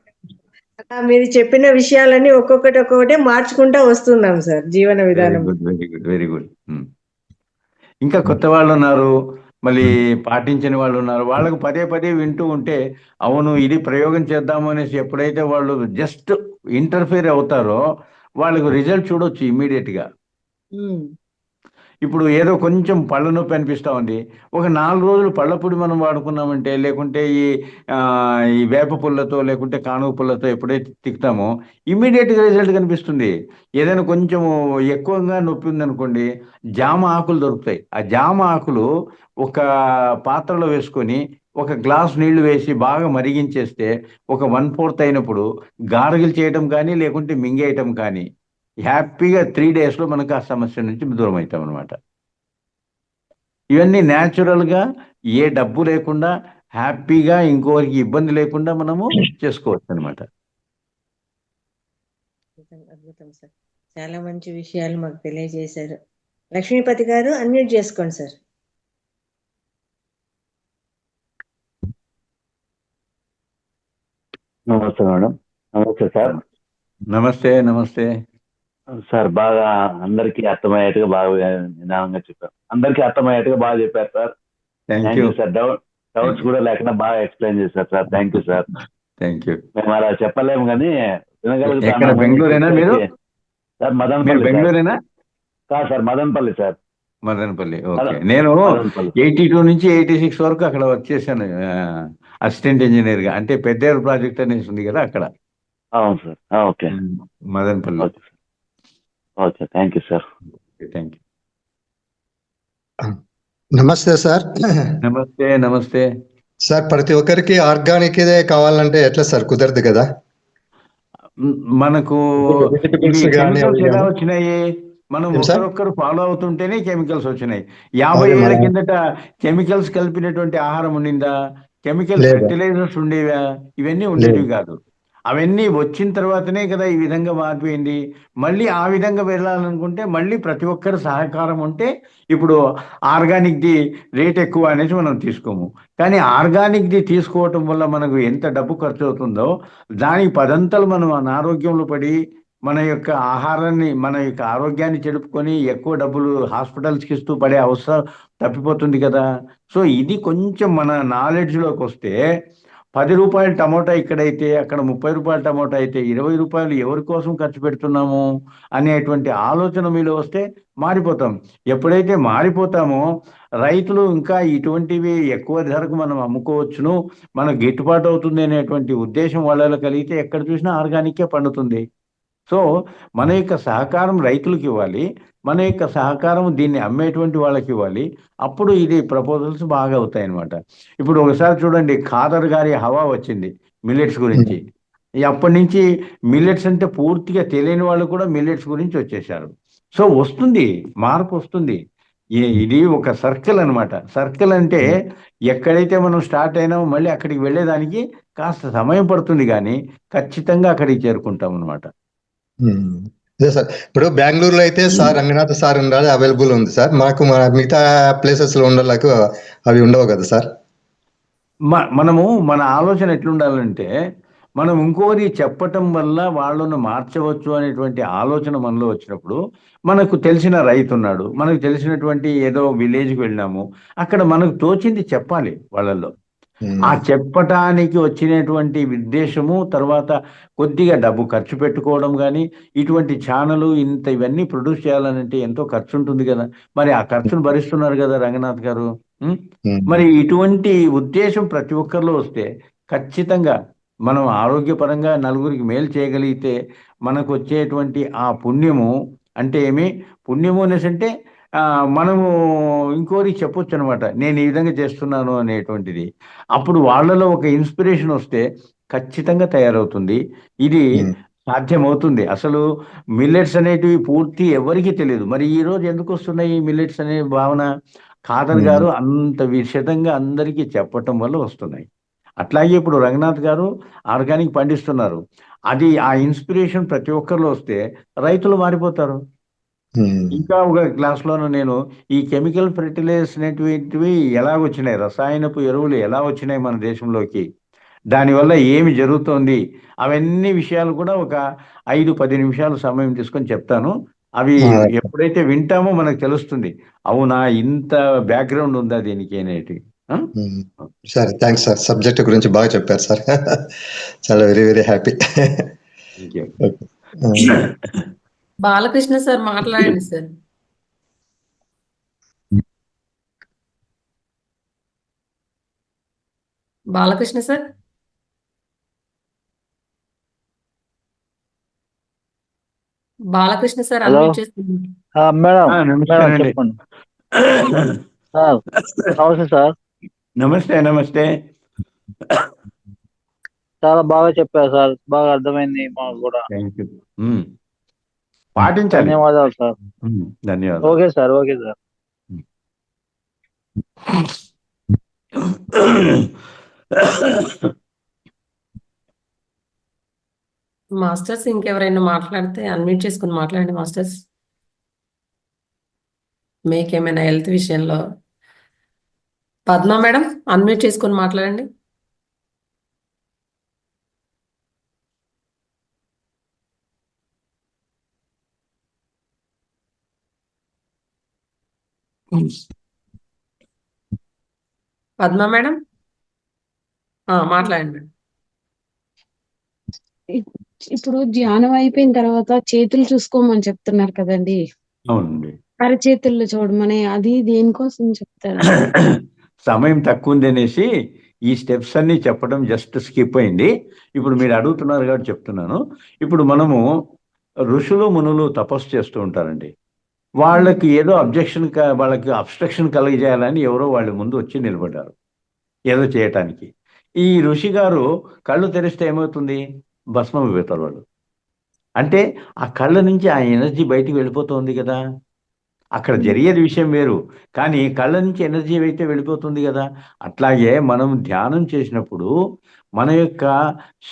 అలా మీరు చెప్పిన విషయాలన్నీ ఒక్కొక్కటి మార్చుకుంటా వస్తున్నాం సార్ జీవన వెరీ విధానం. Good. Very good. Very good. ఇంకా కొత్త వాళ్ళు ఉన్నారు. మళ్ళీ పాటించని వాళ్ళు ఉన్నారు. వాళ్ళకి పదే వింటూ ఉంటే అవును ఇది ప్రయోగం చేద్దాము అనేసి ఎప్పుడైతే వాళ్ళు జస్ట్ ఇంటర్ఫియర్ అవుతారో వాళ్ళకు రిజల్ట్ చూడొచ్చు ఇమ్మీడియట్‌గా. ఉమ్. ఇప్పుడు ఏదో కొంచెం పళ్ళ నొప్పి అనిపిస్తా ఉంది. ఒక 4 రోజులు పళ్ళ పొడి మనం వాడుకున్నామంటే లేకుంటే ఈ వేప పుల్లతో లేకుంటే కానుగ పుల్లతో ఎప్పుడైతే తిక్కుతామో ఇమ్మీడియట్‌గా రిజల్ట్ కనిపిస్తుంది. ఏదైనా కొంచెం ఎక్కువగా నొప్పి ఉందనుకోండి, జామ ఆకులు దొరుకుతాయి. ఆ జామ ఆకులు ఒక పాత్రలో వేసుకొని ఒక గ్లాస్ నీళ్లు వేసి బాగా మరిగించేస్తే ఒక 1/4 అయినప్పుడు గార్గిల్ చేయడం కానీ లేకుంటే మింగేయటం కానీ హ్యాపీగా 3 డేస్‌లో మనకు ఆ సమస్య నుంచి దూరం అవుతామన్నమాట. ఇవన్నీ న్యాచురల్‌గా ఏ డబ్బు లేకుండా హ్యాపీగా ఇంకోరికి ఇబ్బంది లేకుండా మనము చేసుకోవచ్చనమాట. అద్భుతం సార్. చాలా మంచి విషయాలు మాకు తెలియజేశారు. లక్ష్మీపతి గారు అన్మ్యూట్ చేసుకోండి సార్. నమస్తే మేడం. నమస్తే సార్. నమస్తే. సార్ బాగా అందరికీ అర్థమయ్యేట్టుగా బాగా నిదానంగా చెప్పారు. అందరికీ అర్థమయ్యేట్టుగా బాగా చెప్పారు sir. Thank you sir. Doubts కూడా లేకుండా బాగా ఎక్స్ప్లెయిన్ చేశారు sir. Thank you sir. Thank you. మేము అలా చెప్పలేము కానీ ఎక్కడ వినగలుగుతాము. బెంగళూరేనా మీరు? సార్ మీరు మదనపల్లి సార్. బెంగళూరేనా? కాదు sir, Madanapalle sir. Madanapalle. Okay. నేను మదనపల్లి. 82 నుంచి 86 వరకు అక్కడ వర్క్ చేశాను. అసిస్టెంట్ ఇంజనీర్‌గా. అంటే పెద్దేరు ప్రాజెక్ట్ అనేసి ఉంది కదా అక్కడ. అవును sir. Okay. Madanapalle. Okay sir. Okay. Thank you sir. Thank you. నమస్తే సార్. నమస్తే నమస్తే. సార్ ప్రతి ఒక్కరికి ఆర్గానిక్ ఇదే కావాలంటే ఎట్లా సార్? కుదరదు కదా. మనకు ఇవి వెజిటబుల్స్ కానీ కెమికల్స్ అవి ఎలా కానీ. వచ్చినాయి? మనం ఏం సార్? ఒకరొక్కరు ఫాలో అవుతుంటేనే కెమికల్స్ వచ్చినాయి. 50 అదే ఏళ్ల మన కిందట కెమికల్స్ కలిపినటువంటి ఆహారం ఉండిందా? కెమికల్ లేదా? ఫెర్టిలైజర్స్ ఉండేవా? ఇవన్నీ లేదు. ఉండేవి కాదు. అవన్నీ వచ్చిన తర్వాతనే కదా ఈ విధంగా మారిపోయింది. మళ్ళీ ఆ విధంగా వెళ్ళాలనుకుంటే మళ్ళీ ప్రతి ఒక్కరి సహకారం ఉంటే ఇప్పుడు ఆర్గానిక్ది రేట్ ఎక్కువ అనేసి మనం తీసుకోము. కానీ ఆర్గానిక్ది తీసుకోవటం వల్ల మనకు ఎంత డబ్బు ఖర్చు అవుతుందో దానికి పదంతలు మనం అనారోగ్యంలో పడి మన యొక్క ఆహారాన్ని మన యొక్క ఆరోగ్యాన్ని చెడుపుకొని ఎక్కువ డబ్బులు హాస్పిటల్స్కి ఇస్తూ పడే అవసరం తప్పిపోతుంది కదా. సో ఇది కొంచెం మన నాలెడ్జ్లోకి వస్తే ₹10 టమోటా ఇక్కడైతే అక్కడ ₹30 టమోటా అయితే ₹20 ఎవరి కోసం ఖర్చు పెడుతున్నాము అనేటువంటి ఆలోచన మీలో వస్తే మారిపోతాం. ఎప్పుడైతే మారిపోతామో రైతులు ఇంకా ఇటువంటివి ఎక్కువ ధరకు మనం అమ్ముకోవచ్చును, మనకు గిట్టుబాటు అవుతుంది అనేటువంటి ఉద్దేశం వాళ్ళలో కలిగితే ఎక్కడ చూసినా ఆర్గానిక్కే పండుతుంది. సో మన యొక్క సహకారం రైతులకు ఇవ్వాలి, మన యొక్క సహకారం దీన్ని అమ్మేటువంటి వాళ్ళకి ఇవ్వాలి. అప్పుడు ఇది ప్రపోజల్స్ బాగా అవుతాయి అన్నమాట. ఇప్పుడు ఒకసారి చూడండి, ఖాదర్ గారి హవా వచ్చింది మిల్లెట్స్ గురించి. అప్పటి నుంచి మిల్లెట్స్ అంటే పూర్తిగా తెలియని వాళ్ళు కూడా మిల్లెట్స్ గురించి వచ్చేసారు. సో వస్తుంది, మార్పు వస్తుంది. ఇది ఒక సర్కిల్ అన్నమాట. సర్కిల్ అంటే ఎక్కడైతే మనం స్టార్ట్ అయినామో మళ్ళీ అక్కడికి వెళ్ళేదానికి కాస్త సమయం పడుతుంది, కానీ ఖచ్చితంగా అక్కడికి చేరుకుంటాం అన్నమాట. అదే సార్. ఇప్పుడు బెంగళూరులో అయితే సార్ రంగనాథ్ సార్ ఉండాలి, అవైలబుల్ ఉంది సార్. మాకు మన మిగతా ప్లేసెస్ లో ఉండలకు అవి ఉండవు కదా సార్. మనము మన ఆలోచన ఎట్లుండాలంటే మనం ఇంకోరి చెప్పటం వల్ల వాళ్ళను మార్చవచ్చు అనేటువంటి ఆలోచన మనలో వచ్చినప్పుడు, మనకు తెలిసిన రైతు ఉన్నాడు, మనకు తెలిసినటువంటి ఏదో విలేజ్కి వెళ్ళినాము, అక్కడ మనకు తోచింది చెప్పాలి వాళ్ళల్లో. ఆ చెప్పటానికి వచ్చినటువంటి ఉద్దేశము తర్వాత కొద్దిగా డబ్బు ఖర్చు పెట్టుకోవడం, కానీ ఇటువంటి ఛానల్ ఇంత ఇవన్నీ ప్రొడ్యూస్ చేయాలనంటే ఎంతో ఖర్చు ఉంటుంది కదా. మరి ఆ ఖర్చును భరిస్తున్నారు కదా రంగనాథ్ గారు. మరి ఇటువంటి ఉద్దేశం ప్రతి ఒక్కరిలో వస్తే ఖచ్చితంగా మనం ఆరోగ్యపరంగా నలుగురికి మేలు చేయగలిగితే మనకు వచ్చేటువంటి ఆ పుణ్యము అంటే ఏమి? పుణ్యము అనేసి అంటే మనము ఇంకోరికి చెప్పొచ్చు అనమాట, నేను ఈ విధంగా చేస్తున్నాను అనేటువంటిది. అప్పుడు వాళ్ళలో ఒక ఇన్స్పిరేషన్ వస్తే ఖచ్చితంగా తయారవుతుంది. ఇది సాధ్యమవుతుంది. అసలు మిల్లెట్స్ అనేటివి పూర్తి ఎవరికీ తెలియదు. మరి ఈ రోజు ఎందుకు వస్తున్నాయి మిల్లెట్స్ అనే భావన? ఖాదర్ గారు అంత విశదంగా అందరికీ చెప్పటం వల్ల వస్తున్నాయి. అట్లాగే ఇప్పుడు రంగనాథ్ గారు ఆర్గానిక్ పండిస్తున్నారు. అది ఆ ఇన్స్పిరేషన్ ప్రతి ఒక్కరిలో వస్తే రైతులు మారిపోతారు. ఇంకా ఒక క్లాస్లోనూ నేను ఈ కెమికల్ ఫెర్టిలైజర్స్ అనేటువంటివి ఎలా వచ్చినాయి, రసాయనపు ఎరువులు ఎలా వచ్చినాయి మన దేశంలోకి, దానివల్ల ఏమి జరుగుతోంది, అవన్నీ విషయాలు కూడా ఒక 5-10 నిమిషాలు సమయం తీసుకొని చెప్తాను. అవి ఎప్పుడైతే వింటామో మనకు తెలుస్తుంది, అవునా ఇంత బ్యాక్గ్రౌండ్ ఉందా దీనికి అనేటి. సరే, థ్యాంక్స్ సార్. సబ్జెక్ట్ గురించి బాగా చెప్పారు సార్. చాలా very very happy. Balakrishna sir మాట్లాడండి sir. Balakrishna sir. Balakrishna sir unmute చేస్తుంది. మేడం చెప్పండి. నమస్తే సార్. నమస్తే నమస్తే. చాలా బాగా చెప్పారు సార్, బాగా అర్థమైంది మాకు కూడా. పాటించాలి. ధన్యవాదాలు సార్. ధన్యవాదాలు. Okay sir, okay sir. Masters ఇంకెవరైనా మాట్లాడితే అన్మ్యూట్ చేసుకుని మాట్లాడండి మాస్టర్స్. మీకేమైనా హెల్త్ విషయంలో. పద్మ మేడం అన్మ్యూట్ చేసుకొని మాట్లాడండి. పద్మ మేడం మాట్లాడండి మేడం. ఇప్పుడు ధ్యానం అయిపోయిన తర్వాత చేతులు చూసుకోమని చెప్తున్నారు కదండి. అవునండి. అరచేతుల్లో చూడమని, అది దేనికోసం చెప్తారు? సమయం తక్కువ ఉంది అనేసి ఈ స్టెప్స్ అన్ని చెప్పడం జస్ట్ స్కిప్ అయింది. ఇప్పుడు మీరు అడుగుతున్నారు కాబట్టి చెప్తున్నాను. ఇప్పుడు మనము ఋషులు మునులు తపస్సు చేస్తూ ఉంటారండి. వాళ్ళకి ఏదో అబ్జెక్షన్ వాళ్ళకి అబ్స్ట్రక్షన్ కలిగజేయాలని ఎవరో వాళ్ళ ముందు వచ్చి నిలబడ్డారు ఏదో చేయటానికి. ఈ ఋషి గారు కళ్ళు తెరిస్తే ఏమవుతుంది, భస్మం అయిపోతారు వాళ్ళు. అంటే ఆ కళ్ళ నుంచి ఆ ఎనర్జీ బయటికి వెళ్ళిపోతుంది కదా. అక్కడ జరిగేది విషయం వేరు, కానీ కళ్ళ నుంచి ఎనర్జీ అయితే వెళ్ళిపోతుంది కదా. అట్లాగే మనం ధ్యానం చేసినప్పుడు మన యొక్క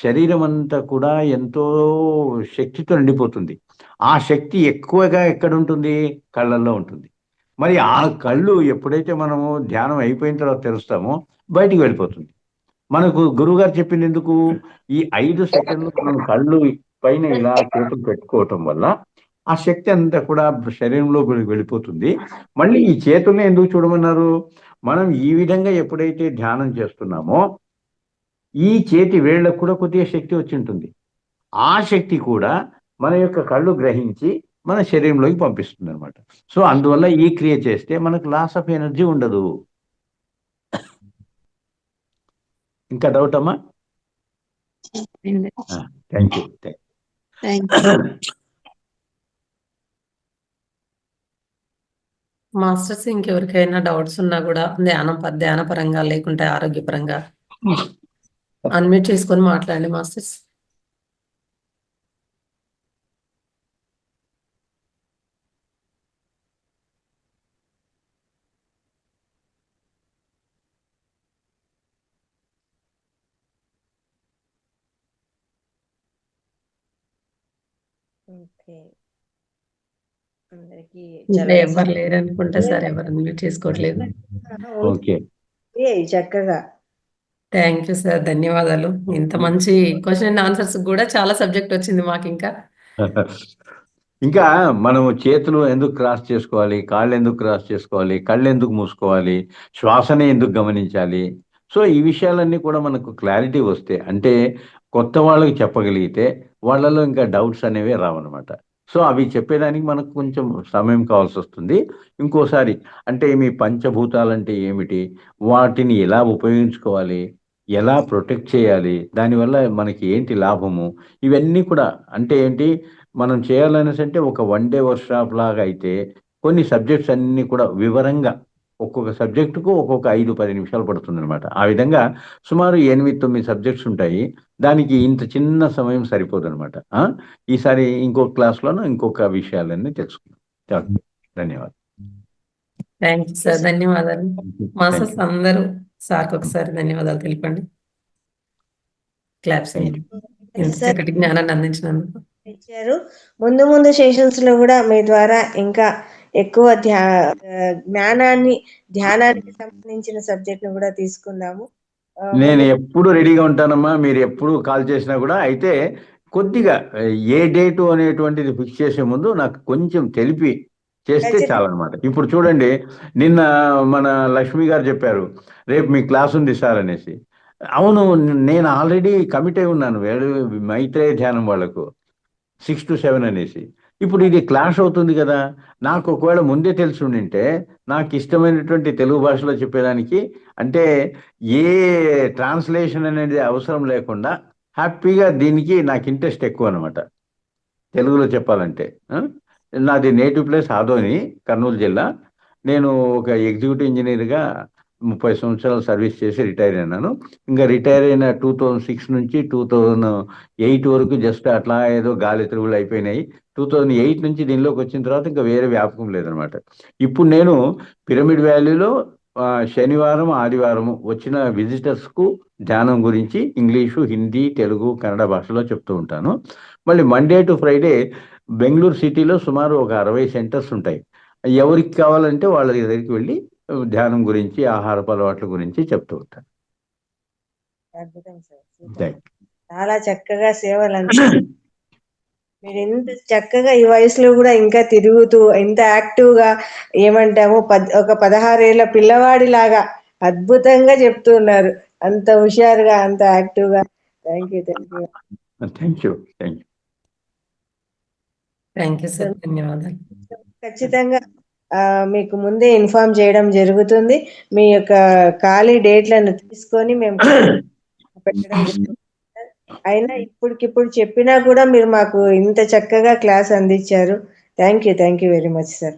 శరీరం అంతా కూడా ఎంతో శక్తితో నిండిపోతుంది. ఆ శక్తి ఎక్కువగా ఎక్కడ ఉంటుంది, కళ్ళల్లో ఉంటుంది. మరి ఆ కళ్ళు ఎప్పుడైతే మనము ధ్యానం అయిపోయిన తర్వాత తెరుస్తామో బయటికి వెళ్ళిపోతుంది. మనకు గురువుగారు చెప్పింది ఎందుకు, ఈ 5 సెకండ్లు మనం కళ్ళు పైన ఇలా చేతులు పెట్టుకోవటం వల్ల ఆ శక్తి అంతా కూడా శరీరంలో వెళ్ళిపోతుంది. మళ్ళీ ఈ చేతుల్ని ఎందుకు చూడమన్నారు, మనం ఈ విధంగా ఎప్పుడైతే ధ్యానం చేస్తున్నామో ఈ చేతి వేళ్ళకు కూడా కొద్దిగా శక్తి వచ్చి ఉంటుంది. ఆ శక్తి కూడా మన యొక్క కళ్ళు గ్రహించి మన శరీరంలోకి పంపిస్తుంది అనమాట. సో అందువల్ల ఈ క్రియ చేస్తే మనకు లాస్ ఆఫ్ ఎనర్జీ ఉండదు. ఇంకా డౌట్ అమ్మా? Thank you. మాస్టర్స్ ఇంకెవరికైనా డౌట్స్ ఉన్నా కూడా ధ్యానపరంగా లేకుంటే ఆరోగ్యపరంగా అన్మ్యూట్ చేసుకొని మాట్లాడండి మాస్టర్స్. అందరికి ఇంకా ఎవరు లేరు అనుకుంటా సార్, ఎవరు అన్మ్యూట్ చేసుకోవట్లేదు. ఓకే, చక్కగా. థ్యాంక్ యూ సార్, ధన్యవాదాలు. ఇంత మంచి క్వశ్చన్ అండ్ ఆన్సర్స్ కూడా చాలా సబ్జెక్ట్ వచ్చింది మాకు. ఇంకా మనము చేతులు ఎందుకు క్రాస్ చేసుకోవాలి, కాళ్ళు ఎందుకు క్రాస్ చేసుకోవాలి, కళ్ళు ఎందుకు మూసుకోవాలి, శ్వాసని ఎందుకు గమనించాలి. సో ఈ విషయాలన్నీ కూడా మనకు క్లారిటీ వస్తే, అంటే కొత్త వాళ్ళకి చెప్పగలిగితే వాళ్ళలో ఇంకా డౌట్స్ అనేవి రావన్నమాట. సో అవి చెప్పేదానికి మనకు కొంచెం సమయం కావాల్సి వస్తుంది. ఇంకోసారి అంటే మీ పంచభూతాలంటే ఏమిటి, వాటిని ఎలా ఉపయోగించుకోవాలి, ఎలా ప్రొటెక్ట్ చేయాలి, దానివల్ల మనకి ఏంటి లాభము, ఇవన్నీ కూడా అంటే ఏంటి మనం చేయాలనేసి అంటే ఒక 1 డే వర్క్షాప్ లాగా అయితే కొన్ని సబ్జెక్ట్స్ అన్నీ కూడా వివరంగా ఒక్కొక్క సబ్జెక్టుకు ఒక్కొక్క 5-10 నిమిషాలు పడుతుంది అనమాట. ఆ విధంగా సుమారు 8-9 సబ్జెక్ట్స్ ఉంటాయి. దానికి ఇంత చిన్న సమయం సరిపోదు అనమాట. ఈసారి ఇంకొక క్లాస్లోనూ ఇంకొక విషయాలన్నీ తెలుసుకుందాం. ధన్యవాదాలు. థ్యాంక్ యూ సార్, ధన్యవాదాలు. మాస్టర్స్ అందరూ సార్కి ఒకసారి ధన్యవాదాలు తెలిపండి. క్లాప్స్ అయ్యింది ఇంత చక్కటి జ్ఞానాన్ని అందించినందుకు. ఇచ్చారు. ముందు ముందు సెషన్స్ లో కూడా మీ ద్వారా ఇంకా ఎక్కువ ధ్యానానికి సంబంధించిన సబ్జెక్ట్ ను కూడా తీసుకుందాము. నేను ఎప్పుడు రెడీగా ఉంటానమ్మా, మీరు ఎప్పుడు కాల్ చేసినా కూడా. అయితే కొద్దిగా ఏ డేటు అనేటువంటిది ఫిక్స్ చేసే ముందు నాకు కొంచెం తెలిపి చేస్తే చాలన్నమాట. ఇప్పుడు చూడండి, నిన్న మన లక్ష్మి గారు చెప్పారు రేపు మీ క్లాస్ ఉంది సార్ అనేసి. అవును, నేను ఆల్రెడీ కమిట్ అయి ఉన్నాను మైత్రేయ ధ్యానం వాళ్ళకు 6 to 7 అనేసి. ఇప్పుడు ఇది క్లాష్ అవుతుంది కదా. నాకు ఒకవేళ ముందే తెలిసి ఉండింటే నాకు ఇష్టమైనటువంటి తెలుగు భాషలో చెప్పేదానికి, అంటే ఏ ట్రాన్స్లేషన్ అనేది అవసరం లేకుండా హ్యాపీగా దీనికి నాకు ఇంట్రెస్ట్ ఎక్కువ అనమాట తెలుగులో చెప్పాలంటే. నాది నేటివ్ ప్లేస్ ఆదోని, కర్నూలు జిల్లా. నేను ఒక ఎగ్జిక్యూటివ్ ఇంజనీర్గా 30 సంవత్సరాలు సర్వీస్ చేసి రిటైర్ అయినాను. ఇంకా రిటైర్ అయిన 2006 నుంచి 2008 వరకు జస్ట్ అట్లా ఏదో గాలి తిరుగులు అయిపోయినాయి. 2008 నుంచి దీనిలోకి వచ్చిన తర్వాత ఇంకా వేరే వ్యాపకం లేదనమాట. ఇప్పుడు నేను పిరమిడ్ వ్యాలీలో శనివారం ఆదివారం వచ్చిన విజిటర్స్కు ధ్యానం గురించి ఇంగ్లీషు, హిందీ, తెలుగు, కన్నడ భాషలో చెప్తూ ఉంటాను. మళ్ళీ మండే టు ఫ్రైడే బెంగళూరు సిటీలో సుమారు ఒక 60 సెంటర్స్ ఉంటాయి. ఎవరికి కావాలంటే వాళ్ళ దగ్గరికి వెళ్ళి ధ్యానం గురించి, ఆహారపు అలవాట్ల గురించి చెప్తూ ఉంటాను. అద్భుతం సార్, చాలా చక్కగా సేవలు మీరు ఎంత చక్కగా ఈ వయసులో కూడా ఇంకా తిరుగుతూ ఎంత యాక్టివ్ గా, ఏమంటామో ఒక 16 ఏళ్ల పిల్లవాడి లాగా అద్భుతంగా చెప్తూ ఉన్నారు. అంత హుషారుగా, అంత యాక్టివ్ గా. థ్యాంక్ యూ సార్, ధన్యవాదాలు. ఖచ్చితంగా మీకు ముందే ఇన్ఫార్మ్ చేయడం జరుగుతుంది. మీ యొక్క ఖాళీ డేట్లను తీసుకొని మేము పెట్టడం జరుగుతుంది. అయినా ఇప్పటికిప్పుడు చెప్పినా కూడా మీరు మాకు ఇంత చక్కగా క్లాస్ అందించారు. Thank you very much sir.